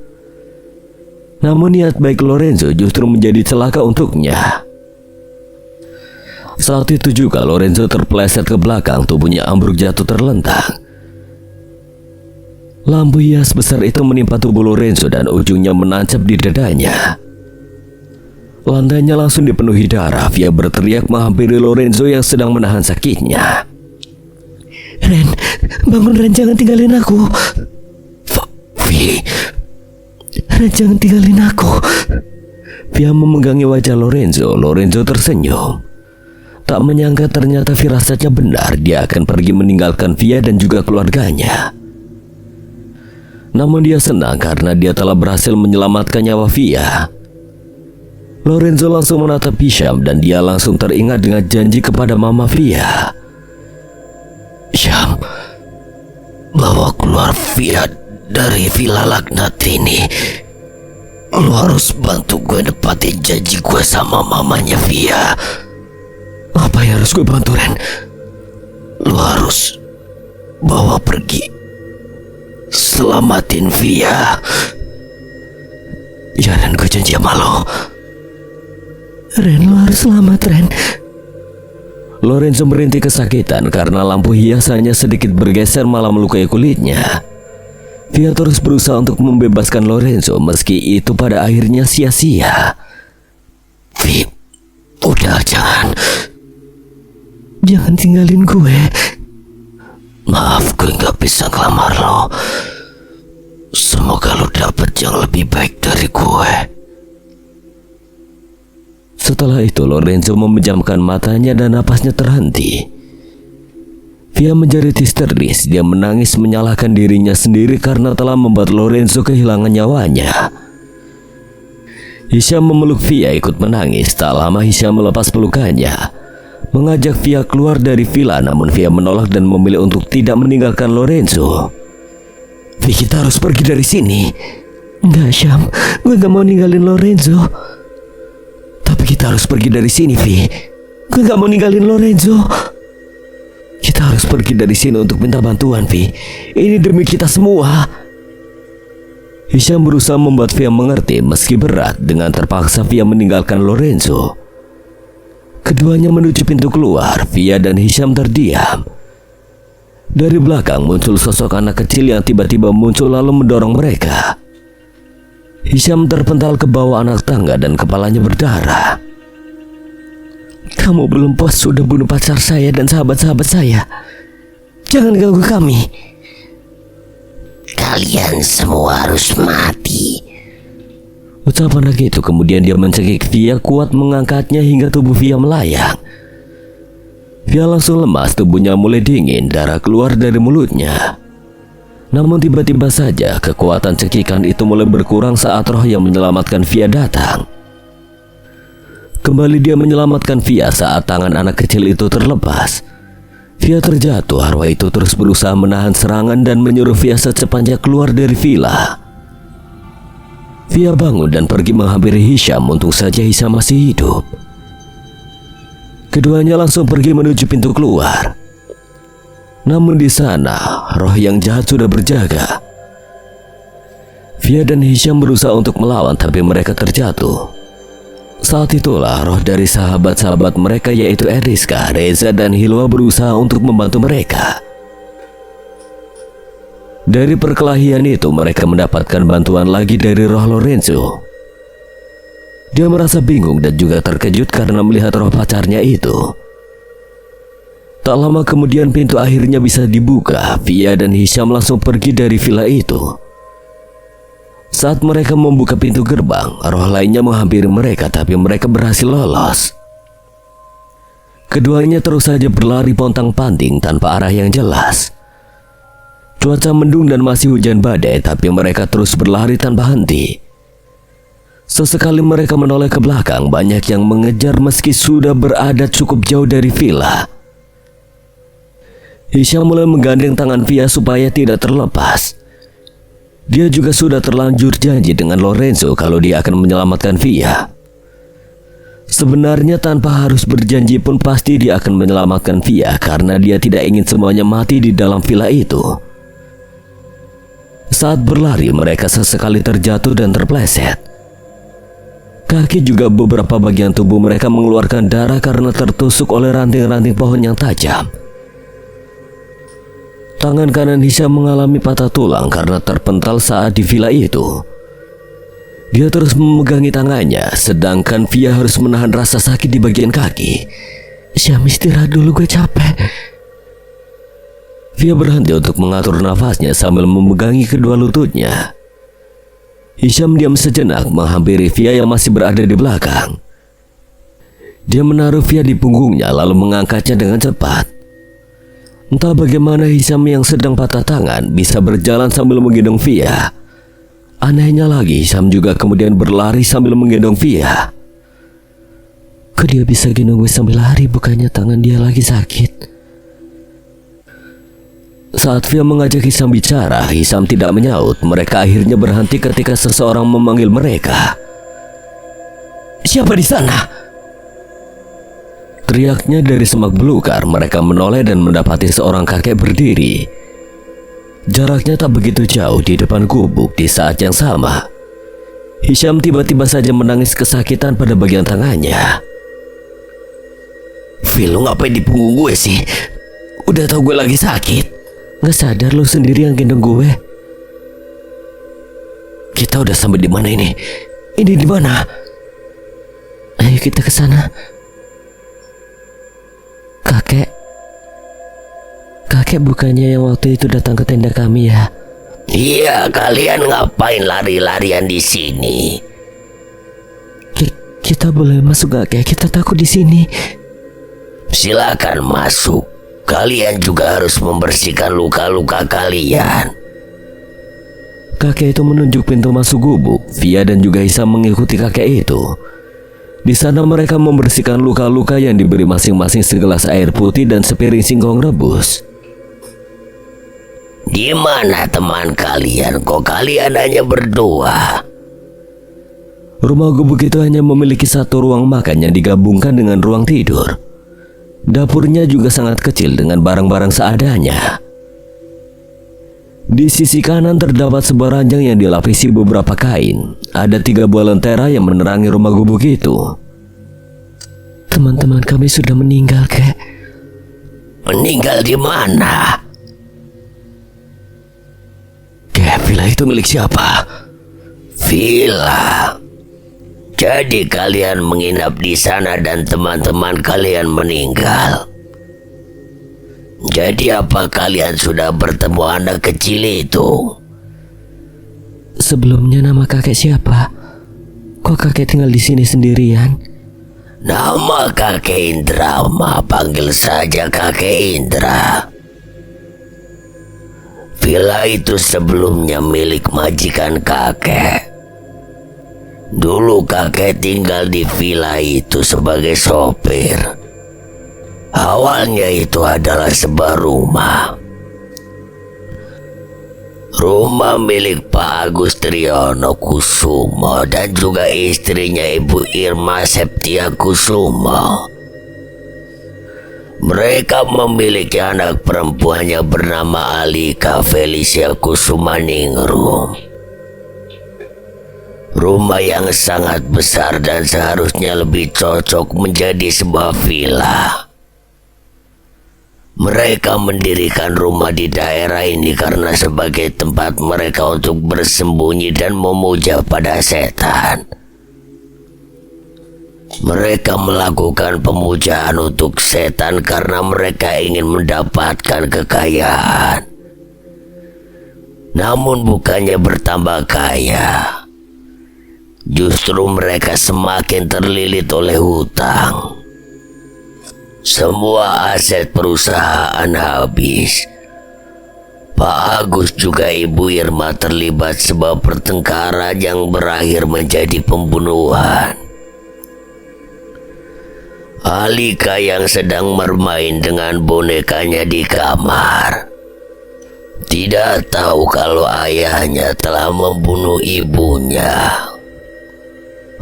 Namun niat baik Lorenzo justru menjadi celaka untuknya. Saat itu juga Lorenzo terpeleset ke belakang, tubuhnya ambruk jatuh terlentang. Lampu hias besar itu menimpa tubuh Lorenzo dan ujungnya menancap di dadanya. Lantainya langsung dipenuhi darah. Via berteriak menghampiri Lorenzo yang sedang menahan sakitnya. Ren, bangun Ren, jangan tinggalin aku. Vi, Ren, jangan tinggalin aku. Via memegangi wajah Lorenzo. Lorenzo tersenyum. Tak menyangka ternyata firasatnya benar. Dia akan pergi meninggalkan Via dan juga keluarganya. Namun dia senang karena dia telah berhasil menyelamatkan nyawa Via. Lorenzo langsung menatap Hisham dan dia langsung teringat dengan janji kepada mama Via. Hisham, bawa keluar Via dari villa laknat ini. Lu harus bantu gue nepatin janji gue sama mamanya Via. Apa yang harus gue bantu, Ren? Lu harus bawa pergi, selamatin Via. Ya Ren, gue janji sama lo. Ren, lo harus selamat, Ren. Lorenzo merintih kesakitan karena lampu hiasannya sedikit bergeser malah melukai kulitnya. Via terus berusaha untuk membebaskan Lorenzo meski itu pada akhirnya sia-sia. Vi, udah jangan tinggalin gue. Maaf, gue gak bisa ngelamar lo. Semoga lo dapet yang lebih baik dari gue. Setelah itu Lorenzo memejamkan matanya dan napasnya terhenti. Via menjerit histeris. Dia menangis menyalahkan dirinya sendiri karena telah membuat Lorenzo kehilangan nyawanya. Hisham memeluk Via ikut menangis. Tak lama Hisham melepas pelukannya, mengajak Via keluar dari villa, namun Via menolak dan memilih untuk tidak meninggalkan Lorenzo. Vi, kita harus pergi dari sini. Enggak, Syam, gue gak mau ninggalin Lorenzo. Tapi kita harus pergi dari sini, Vi. Gue gak mau ninggalin Lorenzo. Kita harus pergi dari sini untuk minta bantuan, Vi. Ini demi kita semua. Hisham berusaha membuat Via mengerti meski berat. Dengan terpaksa Via meninggalkan Lorenzo. Keduanya menuju pintu keluar. Via dan Hisham terdiam. Dari belakang muncul sosok anak kecil yang tiba-tiba muncul lalu mendorong mereka. Hisham terpental ke bawah anak tangga dan kepalanya berdarah. Kamu belum puas sudah bunuh pacar saya dan sahabat-sahabat saya. Jangan ganggu kami. Kalian semua harus mati. Ucapan anak itu kemudian dia mencekik Via kuat mengangkatnya hingga tubuh Via melayang. Via langsung lemas, tubuhnya mulai dingin, darah keluar dari mulutnya. Namun tiba-tiba saja kekuatan cekikan itu mulai berkurang saat roh yang menyelamatkan Via datang. Kembali dia menyelamatkan Via saat tangan anak kecil itu terlepas. Via terjatuh, arwah itu terus berusaha menahan serangan dan menyuruh Via secepatnya keluar dari villa. Via bangun dan pergi menghampiri Hisham, untung saja Hisham masih hidup. Keduanya langsung pergi menuju pintu keluar. Namun di sana, roh yang jahat sudah berjaga. Via dan Hisham berusaha untuk melawan, tapi mereka terjatuh. Saat itulah roh dari sahabat-sahabat mereka yaitu Eriska, Reza, dan Hilwa berusaha untuk membantu mereka. Dari perkelahian itu mereka mendapatkan bantuan lagi dari roh Lorenzo. Dia merasa bingung dan juga terkejut karena melihat roh pacarnya itu. Tak lama kemudian pintu akhirnya bisa dibuka. Via dan Hisham langsung pergi dari villa itu. Saat mereka membuka pintu gerbang, roh lainnya menghampiri mereka, tapi mereka berhasil lolos. Keduanya terus saja berlari pontang-panting tanpa arah yang jelas. Cuaca mendung dan masih hujan badai, tapi mereka terus berlari tanpa henti. Sesekali mereka menoleh ke belakang, banyak yang mengejar meski sudah berada cukup jauh dari villa. Hisham mulai menggandeng tangan Via supaya tidak terlepas. Dia juga sudah terlanjur janji dengan Lorenzo kalau dia akan menyelamatkan Via. Sebenarnya tanpa harus berjanji pun pasti dia akan menyelamatkan Via karena dia tidak ingin semuanya mati di dalam villa itu. Saat berlari mereka sesekali terjatuh dan terpleset. Kaki juga beberapa bagian tubuh mereka mengeluarkan darah karena tertusuk oleh ranting-ranting pohon yang tajam. Tangan kanan Hisham mengalami patah tulang karena terpental saat di villa itu. Dia terus memegangi tangannya, sedangkan Via harus menahan rasa sakit di bagian kaki. "Hisham, istirahat dulu, gue capek." Via berhenti untuk mengatur nafasnya sambil memegangi kedua lututnya. Hisham diam sejenak menghampiri Via yang masih berada di belakang. Dia menaruh Via di punggungnya lalu mengangkatnya dengan cepat. Entah bagaimana Hisham yang sedang patah tangan bisa berjalan sambil menggendong Via. Anehnya lagi, Hisham juga kemudian berlari sambil menggendong Via. Kok dia bisa gendong gue sambil lari, bukannya tangan dia lagi sakit? Saat Via mengajak Hisham bicara, Hisham tidak menyaut. Mereka akhirnya berhenti ketika seseorang memanggil mereka. "Siapa di sana?" Teriaknya dari semak belukar. Mereka menoleh dan mendapati seorang kakek berdiri. Jaraknya tak begitu jauh di depan gubuk. Di saat yang sama, Hisham tiba-tiba saja menangis kesakitan pada bagian tangannya. "Phil, lu ngapain di punggung gue sih? Udah tau gue lagi sakit." "Gak sadar lu sendiri yang gendong gue." "Kita udah sampai di mana ini? Ini di mana?" "Ayo kita ke sana." Kakek bukannya yang waktu itu datang ke tenda kami ya?" "Iya, kalian ngapain lari-larian di sini?" Kita boleh masuk gak, kakek? Kita takut di sini." "Silakan masuk. Kalian juga harus membersihkan luka-luka kalian." Kakek itu menunjuk pintu masuk gubuk. Via dan juga Hisham mengikuti kakek itu. Di sana mereka membersihkan luka-luka yang diberi masing-masing segelas air putih dan sepiring singkong rebus. "Di mana teman kalian? Kok kalian hanya berdua?" Rumah gubuk itu hanya memiliki satu ruang makan yang digabungkan dengan ruang tidur. Dapurnya juga sangat kecil dengan barang-barang seadanya. Di sisi kanan terdapat sebuah ranjang yang dilapisi beberapa kain. Ada 3 buah lentera yang menerangi rumah gubuk itu. "Teman-teman kami sudah meninggal, kek." "Meninggal di mana?" "Kek, villa itu milik siapa?" "Villa. Jadi kalian menginap di sana dan teman-teman kalian meninggal. Jadi apa kalian sudah bertemu anak kecil itu?" "Sebelumnya nama kakek siapa? Kok kakek tinggal di sini sendirian?" "Nama kakek Indra, panggil saja kakek Indra." Villa itu sebelumnya milik majikan kakek. Dulu kakek tinggal di villa itu sebagai sopir. Awalnya itu adalah sebuah rumah. Rumah milik Pak Agus Triyono Kusumo dan juga istrinya Ibu Irma Septia Kusumo. Mereka memiliki anak perempuannya bernama Alika Felicia Kusumaningrum. Rumah yang sangat besar dan seharusnya lebih cocok menjadi sebuah villa. Mereka mendirikan rumah di daerah ini karena sebagai tempat mereka untuk bersembunyi dan memuja pada setan. Mereka melakukan pemujaan untuk setan karena mereka ingin mendapatkan kekayaan. Namun bukannya bertambah kaya, justru mereka semakin terlilit oleh hutang. Semua aset perusahaan habis. Pak Agus juga Ibu Irma terlibat sebuah pertengkaran yang berakhir menjadi pembunuhan. Alika yang sedang bermain dengan bonekanya di kamar tidak tahu kalau ayahnya telah membunuh ibunya.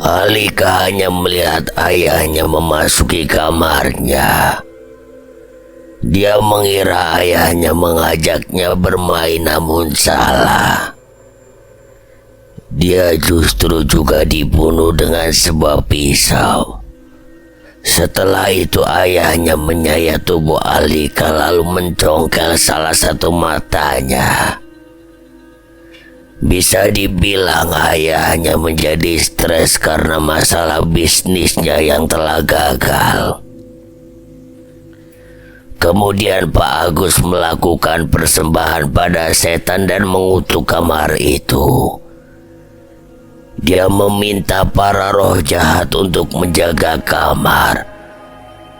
Alika hanya melihat ayahnya memasuki kamarnya. Dia mengira ayahnya mengajaknya bermain, namun salah. Dia justru juga dibunuh dengan sebuah pisau. Setelah itu ayahnya menyayat tubuh Alika lalu mencongkel salah satu matanya. Bisa dibilang ayahnya menjadi stres karena masalah bisnisnya yang telah gagal. Kemudian Pak Agus melakukan persembahan pada setan dan mengutuk kamar itu. Dia meminta para roh jahat untuk menjaga kamar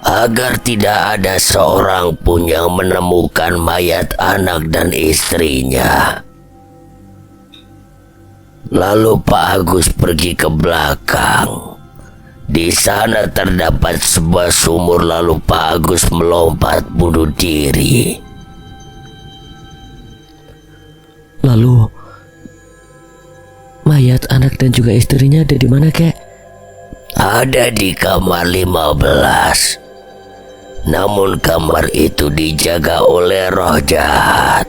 agar tidak ada seorang pun yang menemukan mayat anak dan istrinya. Lalu Pak Agus pergi ke belakang. Di sana terdapat sebuah sumur, lalu Pak Agus melompat bunuh diri. Lalu mayat anak dan juga istrinya ada di mana, kek? Ada di kamar 15. Namun kamar itu dijaga oleh roh jahat.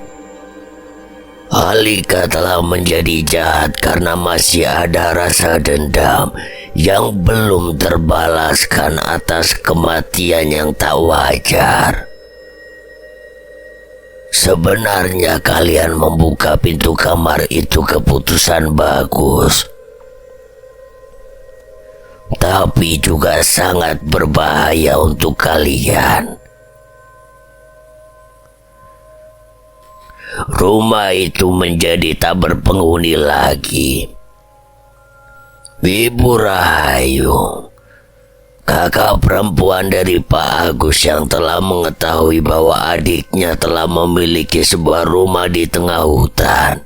Alika telah menjadi jahat karena masih ada rasa dendam yang belum terbalaskan atas kematian yang tak wajar. Sebenarnya kalian membuka pintu kamar itu keputusan bagus, tapi juga sangat berbahaya untuk kalian. Rumah itu menjadi tak berpenghuni lagi. Ibu Rahayu, kakak perempuan dari Pak Agus yang telah mengetahui bahwa adiknya telah memiliki sebuah rumah di tengah hutan,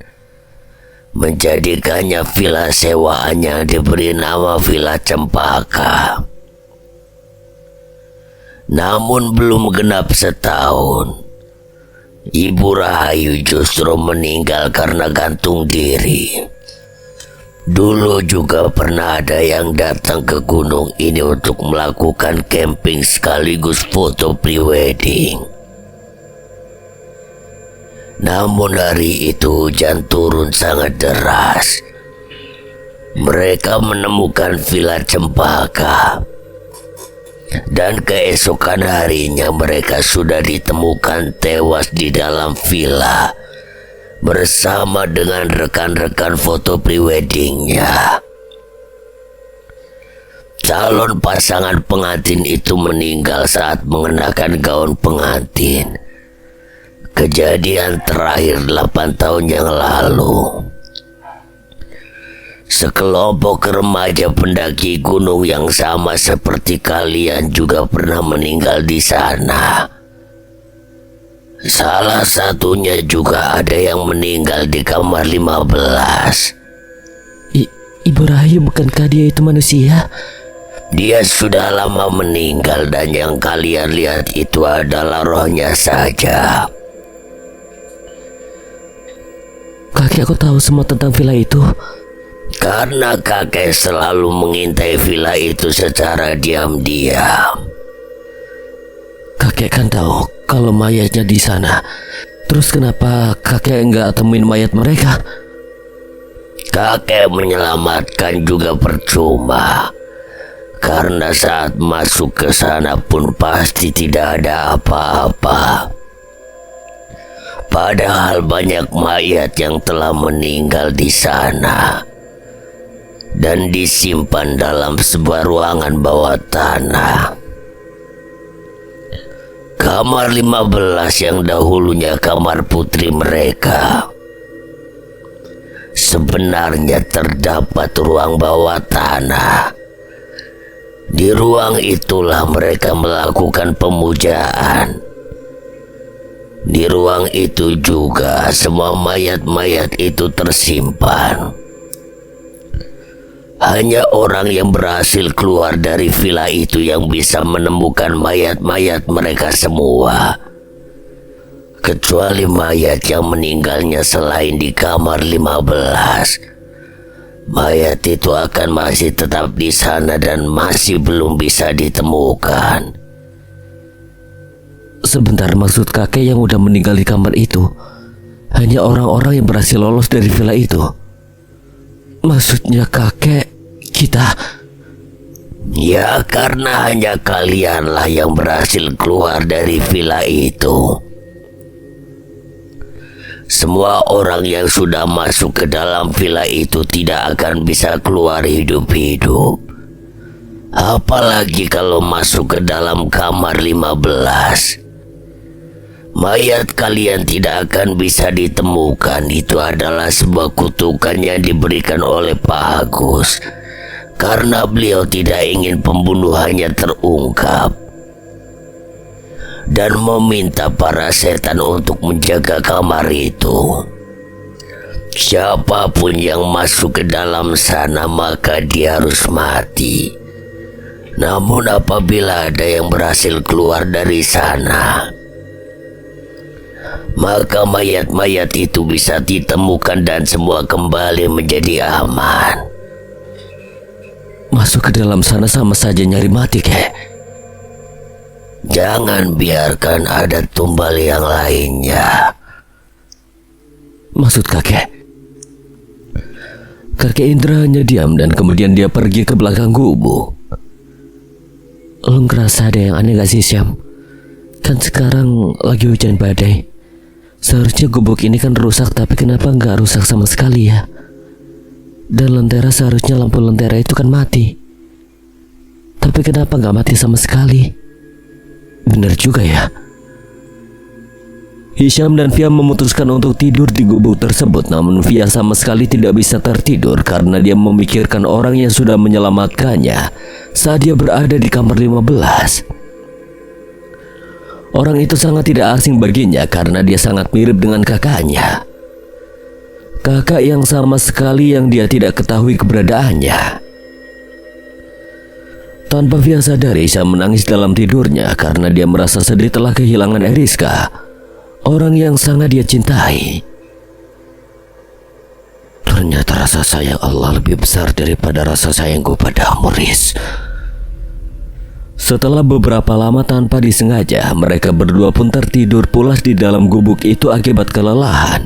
menjadikannya villa sewaannya diberi nama Villa Cempaka. Namun belum genap setahun, Ibu Rahayu justru meninggal karena gantung diri. Dulu juga pernah ada yang datang ke gunung ini untuk melakukan camping sekaligus foto prewedding. Namun hari itu hujan turun sangat deras. Mereka menemukan Villa Cempaka. Dan keesokan harinya mereka sudah ditemukan tewas di dalam villa bersama dengan rekan-rekan foto preweddingnya. Calon pasangan pengantin itu meninggal saat mengenakan gaun pengantin. Kejadian terakhir 8 tahun yang lalu. Sekelompok remaja pendaki gunung yang sama seperti kalian juga pernah meninggal di sana. Salah satunya juga ada yang meninggal di kamar 15. Ibu Rahayu, bukankah dia itu manusia? Dia sudah lama meninggal dan yang kalian lihat itu adalah rohnya saja. Kakek, aku tahu semua tentang villa itu. Karena kakek selalu mengintai villa itu secara diam-diam. Kakek kan tahu kalau mayatnya di sana. Terus kenapa kakek nggak temuin mayat mereka? Kakek menyelamatkan juga percuma. Karena saat masuk ke sana pun pasti tidak ada apa-apa. Padahal banyak mayat yang telah meninggal di sana dan disimpan dalam sebuah ruangan bawah tanah. Kamar 15 yang dahulunya kamar putri mereka, sebenarnya terdapat ruang bawah tanah. Di ruang itulah mereka melakukan pemujaan. Di ruang itu juga semua mayat-mayat itu tersimpan. Hanya orang yang berhasil keluar dari villa itu yang bisa menemukan mayat-mayat mereka semua. Kecuali mayat yang meninggalnya selain di kamar 15. Mayat itu akan masih tetap di sana dan masih belum bisa ditemukan. Sebentar, maksud kakek yang udah meninggal di kamar itu hanya orang-orang yang berhasil lolos dari villa itu? Maksudnya kakek kita? Ya, karena hanya kalianlah yang berhasil keluar dari villa itu. Semua orang yang sudah masuk ke dalam villa itu tidak akan bisa keluar hidup-hidup. Apalagi kalau masuk ke dalam kamar 15. Mayat kalian tidak akan bisa ditemukan. Itu adalah sebuah kutukan yang diberikan oleh Pak Agus. Karena beliau tidak ingin pembunuhannya terungkap. Dan meminta para setan untuk menjaga kamar itu. Siapapun yang masuk ke dalam sana maka dia harus mati. Namun apabila ada yang berhasil keluar dari sana, maka mayat-mayat itu bisa ditemukan dan semua kembali menjadi aman. Masuk ke dalam sana sama saja nyari mati, kek. Jangan biarkan ada tumbal yang lainnya. Maksud kakek? Kakek Indra hanya diam dan kemudian dia pergi ke belakang gubuk. Lu ngerasa ada yang aneh gak sih, Syam? Kan sekarang lagi hujan badai. Seharusnya gubuk ini kan rusak, tapi kenapa nggak rusak sama sekali ya? Dan lentera, seharusnya lampu lentera itu kan mati. Tapi kenapa nggak mati sama sekali? Benar juga ya. Hisham dan Fia memutuskan untuk tidur di gubuk tersebut. Namun Fia sama sekali tidak bisa tertidur karena dia memikirkan orang yang sudah menyelamatkannya saat dia berada di kamar 15. Orang itu sangat tidak asing baginya karena dia sangat mirip dengan kakaknya. Kakak yang sama sekali yang dia tidak ketahui keberadaannya. Tanpa Fia sadari, Hisham menangis dalam tidurnya karena dia merasa sedih telah kehilangan Eriska, orang yang sangat dia cintai. Ternyata rasa sayang Allah lebih besar daripada rasa sayangku padamu, Riz. Setelah beberapa lama tanpa disengaja, mereka berdua pun tertidur pulas di dalam gubuk itu akibat kelelahan.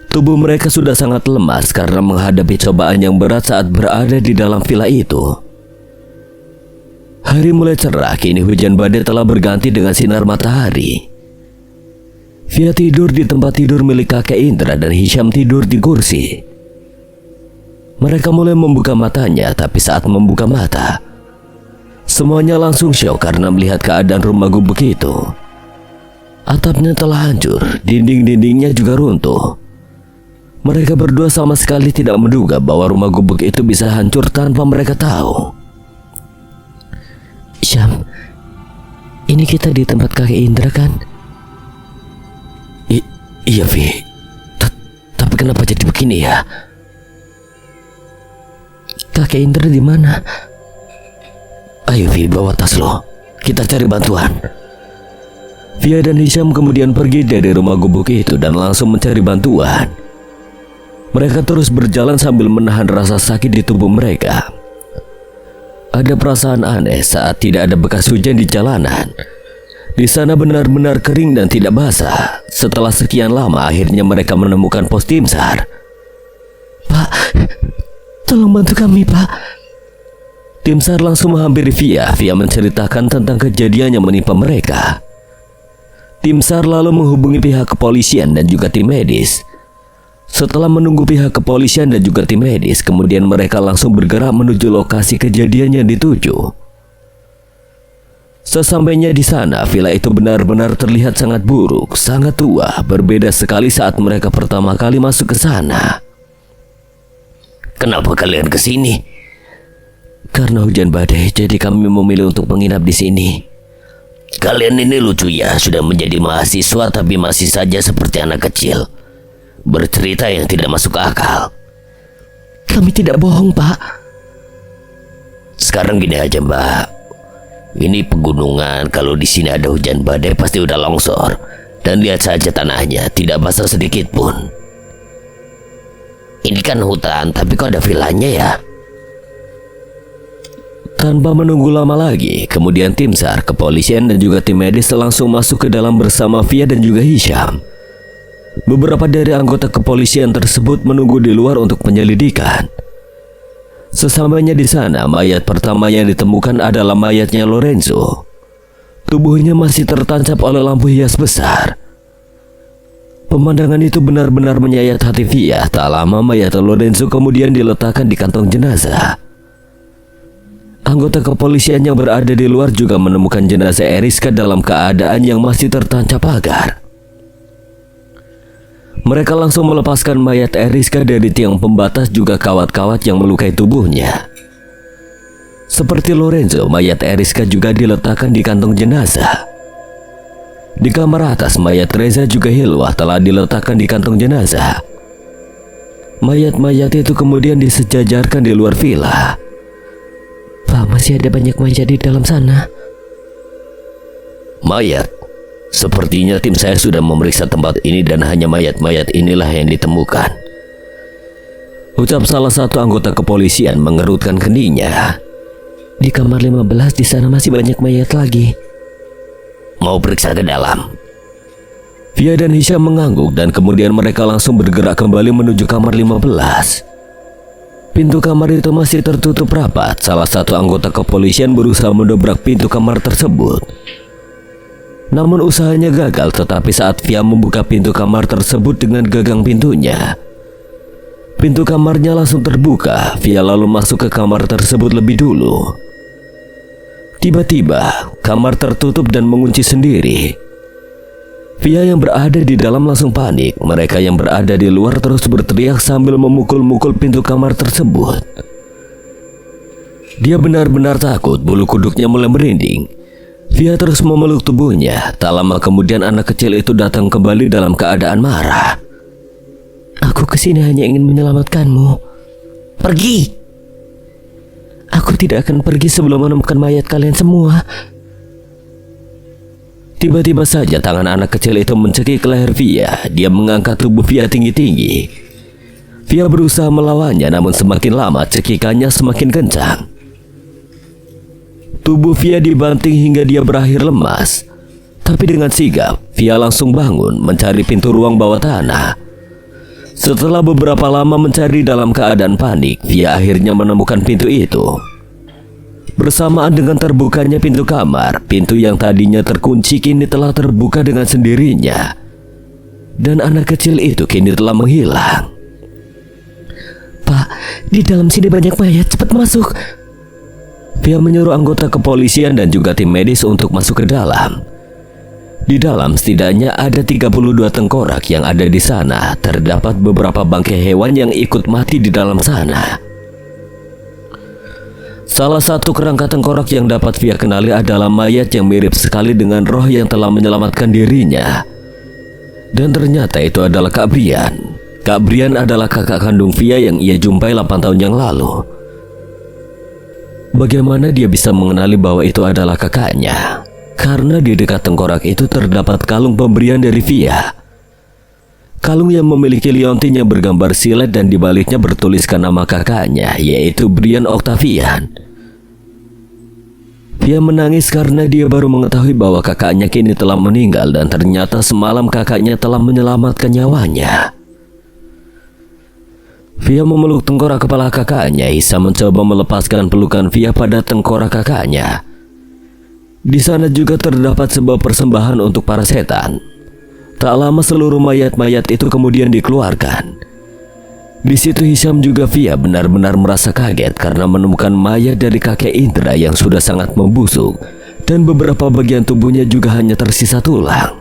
Tubuh mereka sudah sangat lemas karena menghadapi cobaan yang berat saat berada di dalam villa itu. Hari mulai cerah, kini hujan badai telah berganti dengan sinar matahari. Fia tidur di tempat tidur milik kakek Indra dan Hisham tidur di kursi. Mereka mulai membuka matanya, tapi saat membuka mata, semuanya langsung syok karena melihat keadaan rumah gubuk itu. Atapnya telah hancur, dinding-dindingnya juga runtuh. Mereka berdua sama sekali tidak menduga bahwa rumah gubuk itu bisa hancur tanpa mereka tahu. Syam, ini kita di tempat kakek Indra kan? Iya, Vi. Tapi kenapa jadi begini ya? Kakek Indra di mana? Ayo, Vi, bawa tas lo. Kita cari bantuan. Via dan Hisham kemudian pergi dari rumah gubuk itu dan langsung mencari bantuan. Mereka terus berjalan sambil menahan rasa sakit di tubuh mereka. Ada perasaan aneh saat tidak ada bekas hujan di jalanan. Di sana benar-benar kering dan tidak basah. Setelah sekian lama, akhirnya mereka menemukan pos Tim SAR. Pak, tolong bantu kami, Pak. Tim SAR langsung menghampiri Via. Via menceritakan tentang kejadian yang menimpa mereka. Tim SAR lalu menghubungi pihak kepolisian dan juga tim medis. Setelah menunggu pihak kepolisian dan juga tim medis, kemudian mereka langsung bergerak menuju lokasi kejadian yang dituju. Sesampainya di sana, villa itu benar-benar terlihat sangat buruk, sangat tua, berbeda sekali saat mereka pertama kali masuk ke sana. Kenapa kalian ke sini? Karena hujan badai, jadi kami memilih untuk menginap di sini. Kalian ini lucu ya, sudah menjadi mahasiswa tapi masih saja seperti anak kecil. Bercerita yang tidak masuk akal. Kami tidak bohong, Pak. Sekarang gini aja, Mbak. Ini pegunungan, kalau di sini ada hujan badai pasti udah longsor. Dan lihat saja tanahnya, tidak basah sedikit pun. Ini kan hutan, tapi kok ada villanya ya? Tanpa menunggu lama lagi, kemudian tim SAR, kepolisian dan juga tim medis langsung masuk ke dalam bersama Via dan juga Hisham. Beberapa dari anggota kepolisian tersebut menunggu di luar untuk penyelidikan. Sesampainya di sana, mayat pertama yang ditemukan adalah mayatnya Lorenzo. Tubuhnya masih tertancap oleh lampu hias besar. Pemandangan itu benar-benar menyayat hati Via. Tak lama mayat Lorenzo kemudian diletakkan di kantong jenazah. Anggota kepolisian yang berada di luar juga menemukan jenazah Eriska dalam keadaan yang masih tertancap pagar. Mereka langsung melepaskan mayat Eriska dari tiang pembatas juga kawat-kawat yang melukai tubuhnya. Seperti Lorenzo, mayat Eriska juga diletakkan di kantong jenazah. Di kamar atas, mayat Reza juga Hilwa telah diletakkan di kantong jenazah. Mayat-mayat itu kemudian disejajarkan di luar villa. Pak, masih ada banyak mayat di dalam sana. Mayat? Sepertinya tim saya sudah memeriksa tempat ini dan hanya mayat-mayat inilah yang ditemukan. Ucap salah satu anggota kepolisian mengerutkan keningnya. Di kamar 15 di sana masih banyak mayat lagi. Mau periksa ke dalam? Via dan Hisham mengangguk dan kemudian mereka langsung bergerak kembali menuju kamar 15. Pintu kamar itu masih tertutup rapat. Salah satu anggota kepolisian berusaha mendobrak pintu kamar tersebut. Namun usahanya gagal, tetapi saat Via membuka pintu kamar tersebut dengan gagang pintunya, pintu kamarnya langsung terbuka. Via lalu masuk ke kamar tersebut lebih dulu. Tiba-tiba, kamar tertutup dan mengunci sendiri. Via yang berada di dalam langsung panik. Mereka yang berada di luar terus berteriak sambil memukul-mukul pintu kamar tersebut. Dia benar-benar takut, bulu kuduknya mulai merinding. Via terus memeluk tubuhnya. Tak lama kemudian anak kecil itu datang kembali dalam keadaan marah. Aku kesini hanya ingin menyelamatkanmu. Pergi! Aku tidak akan pergi sebelum menemukan mayat kalian semua. Tiba-tiba saja tangan anak kecil itu mencekik leher Via. Dia mengangkat tubuh Via tinggi-tinggi. Via berusaha melawannya, namun semakin lama cekikannya semakin kencang. Tubuh Via dibanting hingga dia berakhir lemas. Tapi dengan sigap, Via langsung bangun mencari pintu ruang bawah tanah. Setelah beberapa lama mencari dalam keadaan panik, Via akhirnya menemukan pintu itu. Bersamaan dengan terbukanya pintu kamar, pintu yang tadinya terkunci kini telah terbuka dengan sendirinya. Dan anak kecil itu kini telah menghilang. Pak, di dalam sini banyak mayat, cepat masuk. Via menyuruh anggota kepolisian dan juga tim medis untuk masuk ke dalam. Di dalam setidaknya ada 32 tengkorak yang ada di sana. Terdapat beberapa bangkai hewan yang ikut mati di dalam sana. Salah satu kerangka tengkorak yang dapat Via kenali adalah mayat yang mirip sekali dengan roh yang telah menyelamatkan dirinya. Dan ternyata itu adalah Kak Brian. Kak Brian adalah kakak kandung Via yang ia jumpai 8 tahun yang lalu. Bagaimana dia bisa mengenali bahwa itu adalah kakaknya? Karena di dekat tengkorak itu terdapat kalung pemberian dari Via. Kalung yang memiliki liontin yang bergambar silet dan di baliknya bertuliskan nama kakaknya, yaitu Brian Octavian. Via menangis karena dia baru mengetahui bahwa kakaknya kini telah meninggal dan ternyata semalam kakaknya telah menyelamatkan nyawanya. Via memeluk tengkorak kepala kakaknya. Hisham mencoba melepaskan pelukan Via pada tengkorak kakaknya. Di sana juga terdapat sebuah persembahan untuk para setan. Tak lama seluruh mayat-mayat itu kemudian dikeluarkan. Di situ Hisham juga Via benar-benar merasa kaget karena menemukan mayat dari kakek Indra yang sudah sangat membusuk dan beberapa bagian tubuhnya juga hanya tersisa tulang.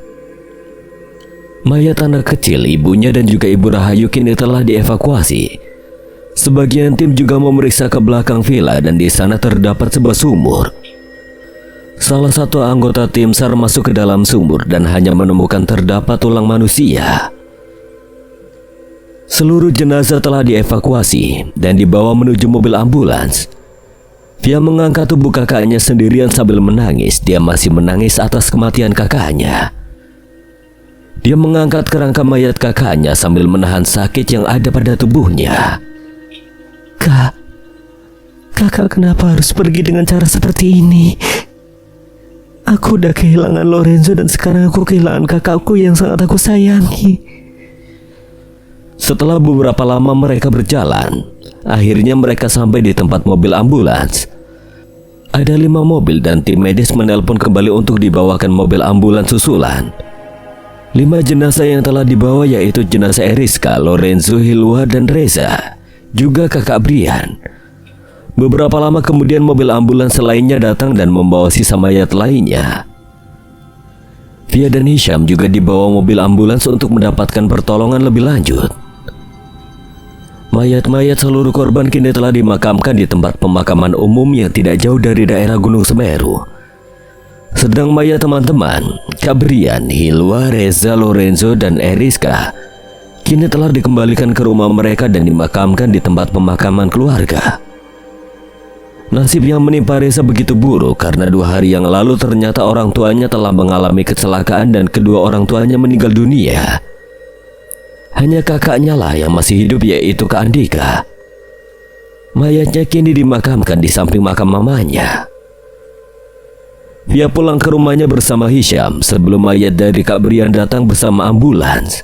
Mayat anak kecil, ibunya dan juga Ibu Rahayu kini telah dievakuasi. Sebagian tim juga memeriksa ke belakang villa dan di sana terdapat sebuah sumur. Salah satu anggota tim SAR masuk ke dalam sumur dan hanya menemukan terdapat tulang manusia. Seluruh jenazah telah dievakuasi dan dibawa menuju mobil ambulans. Via mengangkat tubuh kakaknya sendirian sambil menangis. Dia masih menangis atas kematian kakaknya. Dia mengangkat kerangka mayat kakaknya sambil menahan sakit yang ada pada tubuhnya. Kakak kenapa harus pergi dengan cara seperti ini? Aku udah kehilangan Lorenzo dan sekarang aku kehilangan kakakku yang sangat aku sayangi. Setelah beberapa lama mereka berjalan, akhirnya mereka sampai di tempat mobil ambulans. Ada 5 mobil dan tim medis menelpon kembali untuk dibawakan mobil ambulans susulan. 5 jenazah yang telah dibawa yaitu jenazah Eriska, Lorenzo, Hilwa, dan Reza, juga kakak Brian. Beberapa lama kemudian mobil ambulans lainnya datang dan membawa sisa mayat lainnya. Via dan Hisham juga dibawa mobil ambulans untuk mendapatkan pertolongan lebih lanjut. Mayat-mayat seluruh korban kini telah dimakamkan di tempat pemakaman umum yang tidak jauh dari daerah Gunung Semeru. Sedang mayat teman-teman, Kak Brian, Hilwa, Reza, Lorenzo, dan Eriska kini telah dikembalikan ke rumah mereka dan dimakamkan di tempat pemakaman keluarga. Nasib yang menimpa Reza begitu buruk karena 2 hari yang lalu ternyata orang tuanya telah mengalami kecelakaan dan kedua orang tuanya meninggal dunia. Hanya kakaknya lah yang masih hidup, yaitu Kak Andika. Mayatnya kini dimakamkan di samping makam mamanya. Dia pulang ke rumahnya bersama Hisham sebelum mayat dari Kak Brian datang bersama ambulans.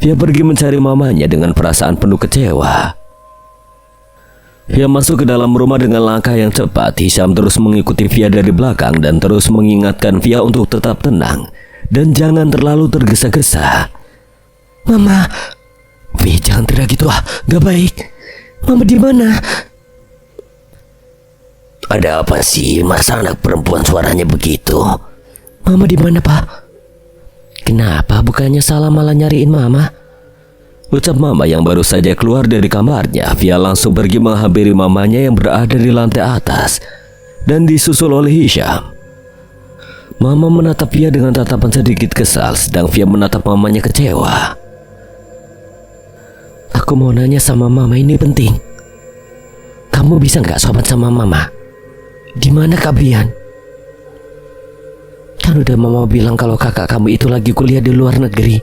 Dia pergi mencari mamanya dengan perasaan penuh kecewa. Dia masuk ke dalam rumah dengan langkah yang cepat. Hisham terus mengikuti Via dari belakang dan terus mengingatkan Via untuk tetap tenang dan jangan terlalu tergesa-gesa. Mama, Via, jangan teriak gitu, gak baik. Mama di mana? Ada apa sih? Masa anak perempuan suaranya begitu? Mama di mana, Pak? Kenapa bukannya salah malah nyariin Mama? Ucap Mama yang baru saja keluar dari kamarnya. Via langsung pergi menghampiri mamanya yang berada di lantai atas dan disusul oleh Hisham. Mama menatap Via dengan tatapan sedikit kesal, sedang Via menatap mamanya kecewa. Aku mau nanya sama Mama, ini penting. Kamu bisa nggak sobat sama Mama? Di mana Kak Brian? Kan udah Mama bilang kalau kakak kamu itu lagi kuliah di luar negeri.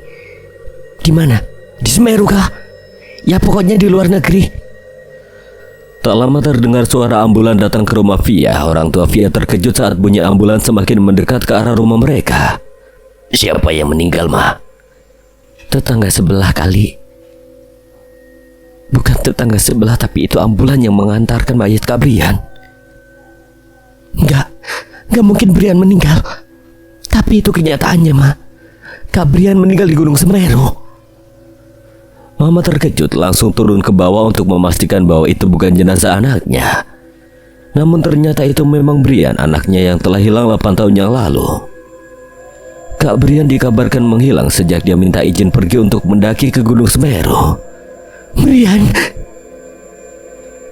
Di mana? Di Semeru kah? Ya pokoknya di luar negeri. Tak lama terdengar suara ambulan datang ke rumah Via. Orang tua Via terkejut saat bunyi ambulan semakin mendekat ke arah rumah mereka. Siapa yang meninggal, Ma? Tetangga sebelah kali. Bukan tetangga sebelah, tapi itu ambulan yang mengantarkan mayat Kak Brian. Enggak mungkin Brian meninggal. Tapi itu kenyataannya, Ma. Kak Brian meninggal di Gunung Semeru. Mama terkejut langsung turun ke bawah untuk memastikan bahwa itu bukan jenazah anaknya. Namun ternyata itu memang Brian, anaknya yang telah hilang 8 tahun yang lalu. Kak Brian dikabarkan menghilang sejak dia minta izin pergi untuk mendaki ke Gunung Semeru. Brian.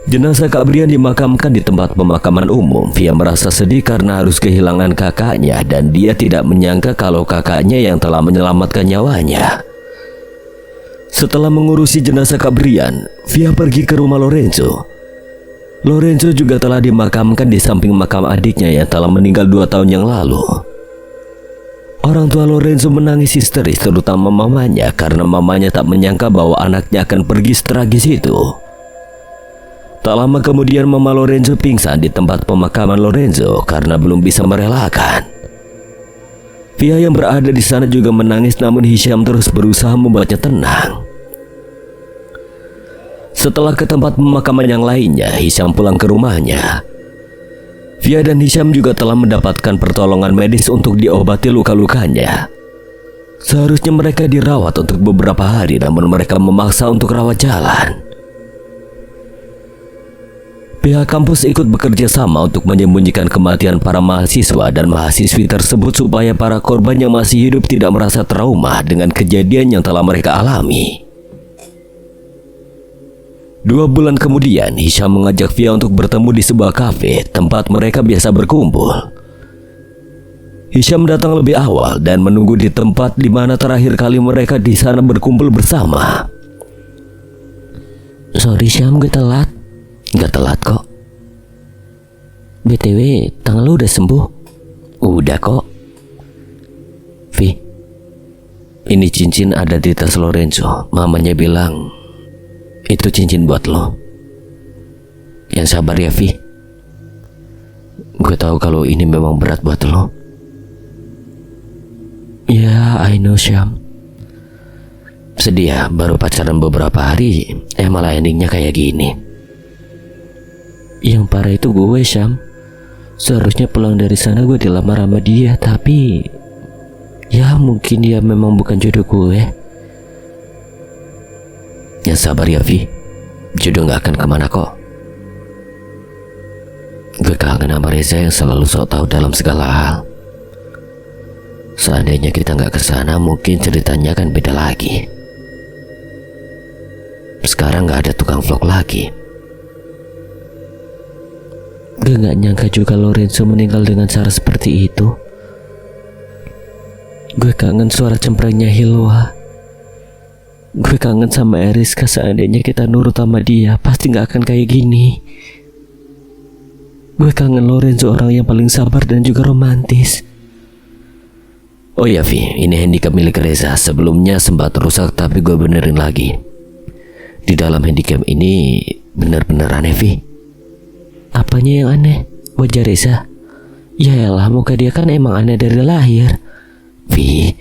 Jenazah Kak Brian dimakamkan di tempat pemakaman umum. Via merasa sedih karena harus kehilangan kakaknya dan dia tidak menyangka kalau kakaknya yang telah menyelamatkan nyawanya. Setelah mengurusi jenazah Kak Brian, Via pergi ke rumah Lorenzo. Lorenzo juga telah dimakamkan di samping makam adiknya yang telah meninggal 2 tahun yang lalu. Orang tua Lorenzo menangis histeris, terutama mamanya, karena mamanya tak menyangka bahwa anaknya akan pergi setragis itu. Tak lama kemudian Mama Lorenzo pingsan di tempat pemakaman Lorenzo karena belum bisa merelakan. Via yang berada di sana juga menangis, namun Hisham terus berusaha membuatnya tenang. Setelah ke tempat pemakaman yang lainnya, Hisham pulang ke rumahnya. Via dan Hisham juga telah mendapatkan pertolongan medis untuk diobati luka-lukanya. Seharusnya mereka dirawat untuk beberapa hari, namun mereka memaksa untuk rawat jalan. Pihak kampus ikut bekerja sama untuk menyembunyikan kematian para mahasiswa dan mahasiswi tersebut supaya para korban yang masih hidup tidak merasa trauma dengan kejadian yang telah mereka alami. 2 bulan kemudian, Hisham mengajak Via untuk bertemu di sebuah kafe tempat mereka biasa berkumpul. Hisham datang lebih awal dan menunggu di tempat di mana terakhir kali mereka di sana berkumpul bersama. Sorry Syam, gue telat. Gak telat kok. BTW, tangan lu udah sembuh? Udah kok. Vi, ini cincin ada di tas Lorenzo. Mamanya bilang itu cincin buat lo. Yang sabar ya Vi. Gue tahu kalau ini memang berat buat lo. Ya, I know Syam. Sedih ya, baru pacaran beberapa hari malah endingnya kayak gini. Yang parah itu gue Syam. Seharusnya pulang dari sana gue dilamar sama dia, tapi ya mungkin dia memang bukan jodoh gue. Yang sabar ya Vi, jodoh gak akan kemana kok. Gue kangen sama Reza yang selalu sok tahu dalam segala hal. Seandainya kita gak kesana, mungkin ceritanya akan beda lagi. Sekarang gak ada tukang vlog lagi. Gue gak nyangka juga Lorenzo meninggal dengan cara seperti itu. Gue kangen suara cemprengnya Hilwa. Gue kangen sama Eriska. Seandainya kita nurut sama dia, pasti gak akan kayak gini. Gue kangen Lorenzo, orang yang paling sabar dan juga romantis. Oh ya Vi, ini handicap milik Reza. Sebelumnya sempat rusak tapi gue benerin lagi. Di dalam handicap ini bener-bener aneh Vi. Apanya yang aneh? Wajah Reza? Yaelah, muka dia kan emang aneh dari lahir. Vi,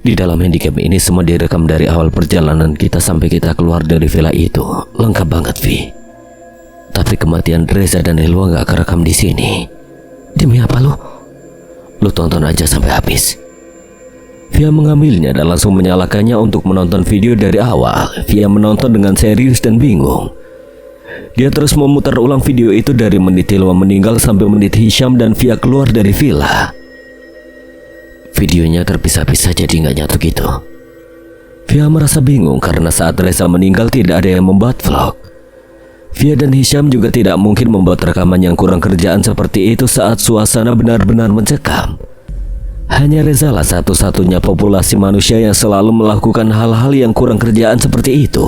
di dalam handicap ini semua direkam dari awal perjalanan kita sampai kita keluar dari villa itu. Lengkap banget Vi. Tapi kematian Reza dan Hilwa gak kerekam di sini. Demi apa lu? Lu tonton aja sampai habis. Via mengambilnya dan langsung menyalakannya untuk menonton video dari awal. Via menonton dengan serius dan bingung. Dia terus memutar ulang video itu dari menit Hilwa meninggal sampai menit Hisham dan Via keluar dari villa. Videonya terpisah-pisah jadi nggak nyatu gitu. Via merasa bingung karena saat Reza meninggal tidak ada yang membuat vlog. Via dan Hisham juga tidak mungkin membuat rekaman yang kurang kerjaan seperti itu saat suasana benar-benar mencekam. Hanya Reza lah satu-satunya populasi manusia yang selalu melakukan hal-hal yang kurang kerjaan seperti itu.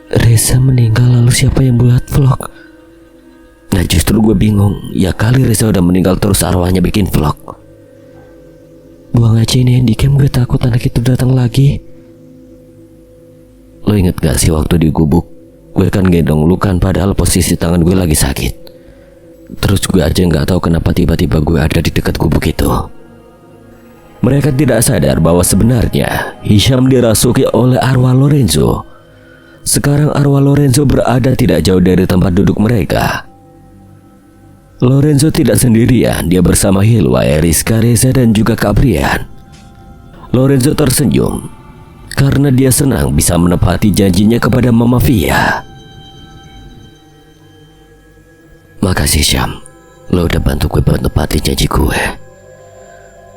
Reza meninggal, lalu siapa yang buat vlog? Nah justru gue bingung. Ya kali Reza udah meninggal terus arwahnya bikin vlog. Buang aja ini handicam, gue takut anak itu datang lagi. Lo inget gak sih waktu di gubuk? Gue kan gendong lu kan, padahal posisi tangan gue lagi sakit. Terus gue aja gak tahu kenapa tiba-tiba gue ada di dekat gubuk itu. Mereka tidak sadar bahwa sebenarnya Hisham dirasuki oleh arwah Lorenzo. Sekarang arwah Lorenzo berada tidak jauh dari tempat duduk mereka. Lorenzo tidak sendirian, dia bersama Hilwa, Eriska, Reza dan juga Kak Brian. Lorenzo tersenyum karena dia senang bisa menepati janjinya kepada Mama Via. Makasih Syam, lo udah bantu gue buat nepati janji gue.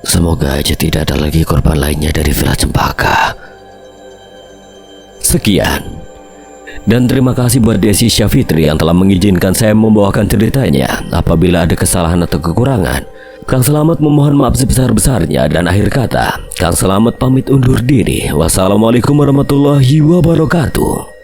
Semoga aja tidak ada lagi korban lainnya dari Villa Cempaka. Sekian. Dan terima kasih buat Desi Syafitri yang telah mengizinkan saya membawakan ceritanya. Apabila ada kesalahan atau kekurangan, Kang Selamat memohon maaf sebesar-besarnya. Dan akhir kata, Kang Selamat pamit undur diri. Wassalamualaikum warahmatullahi wabarakatuh.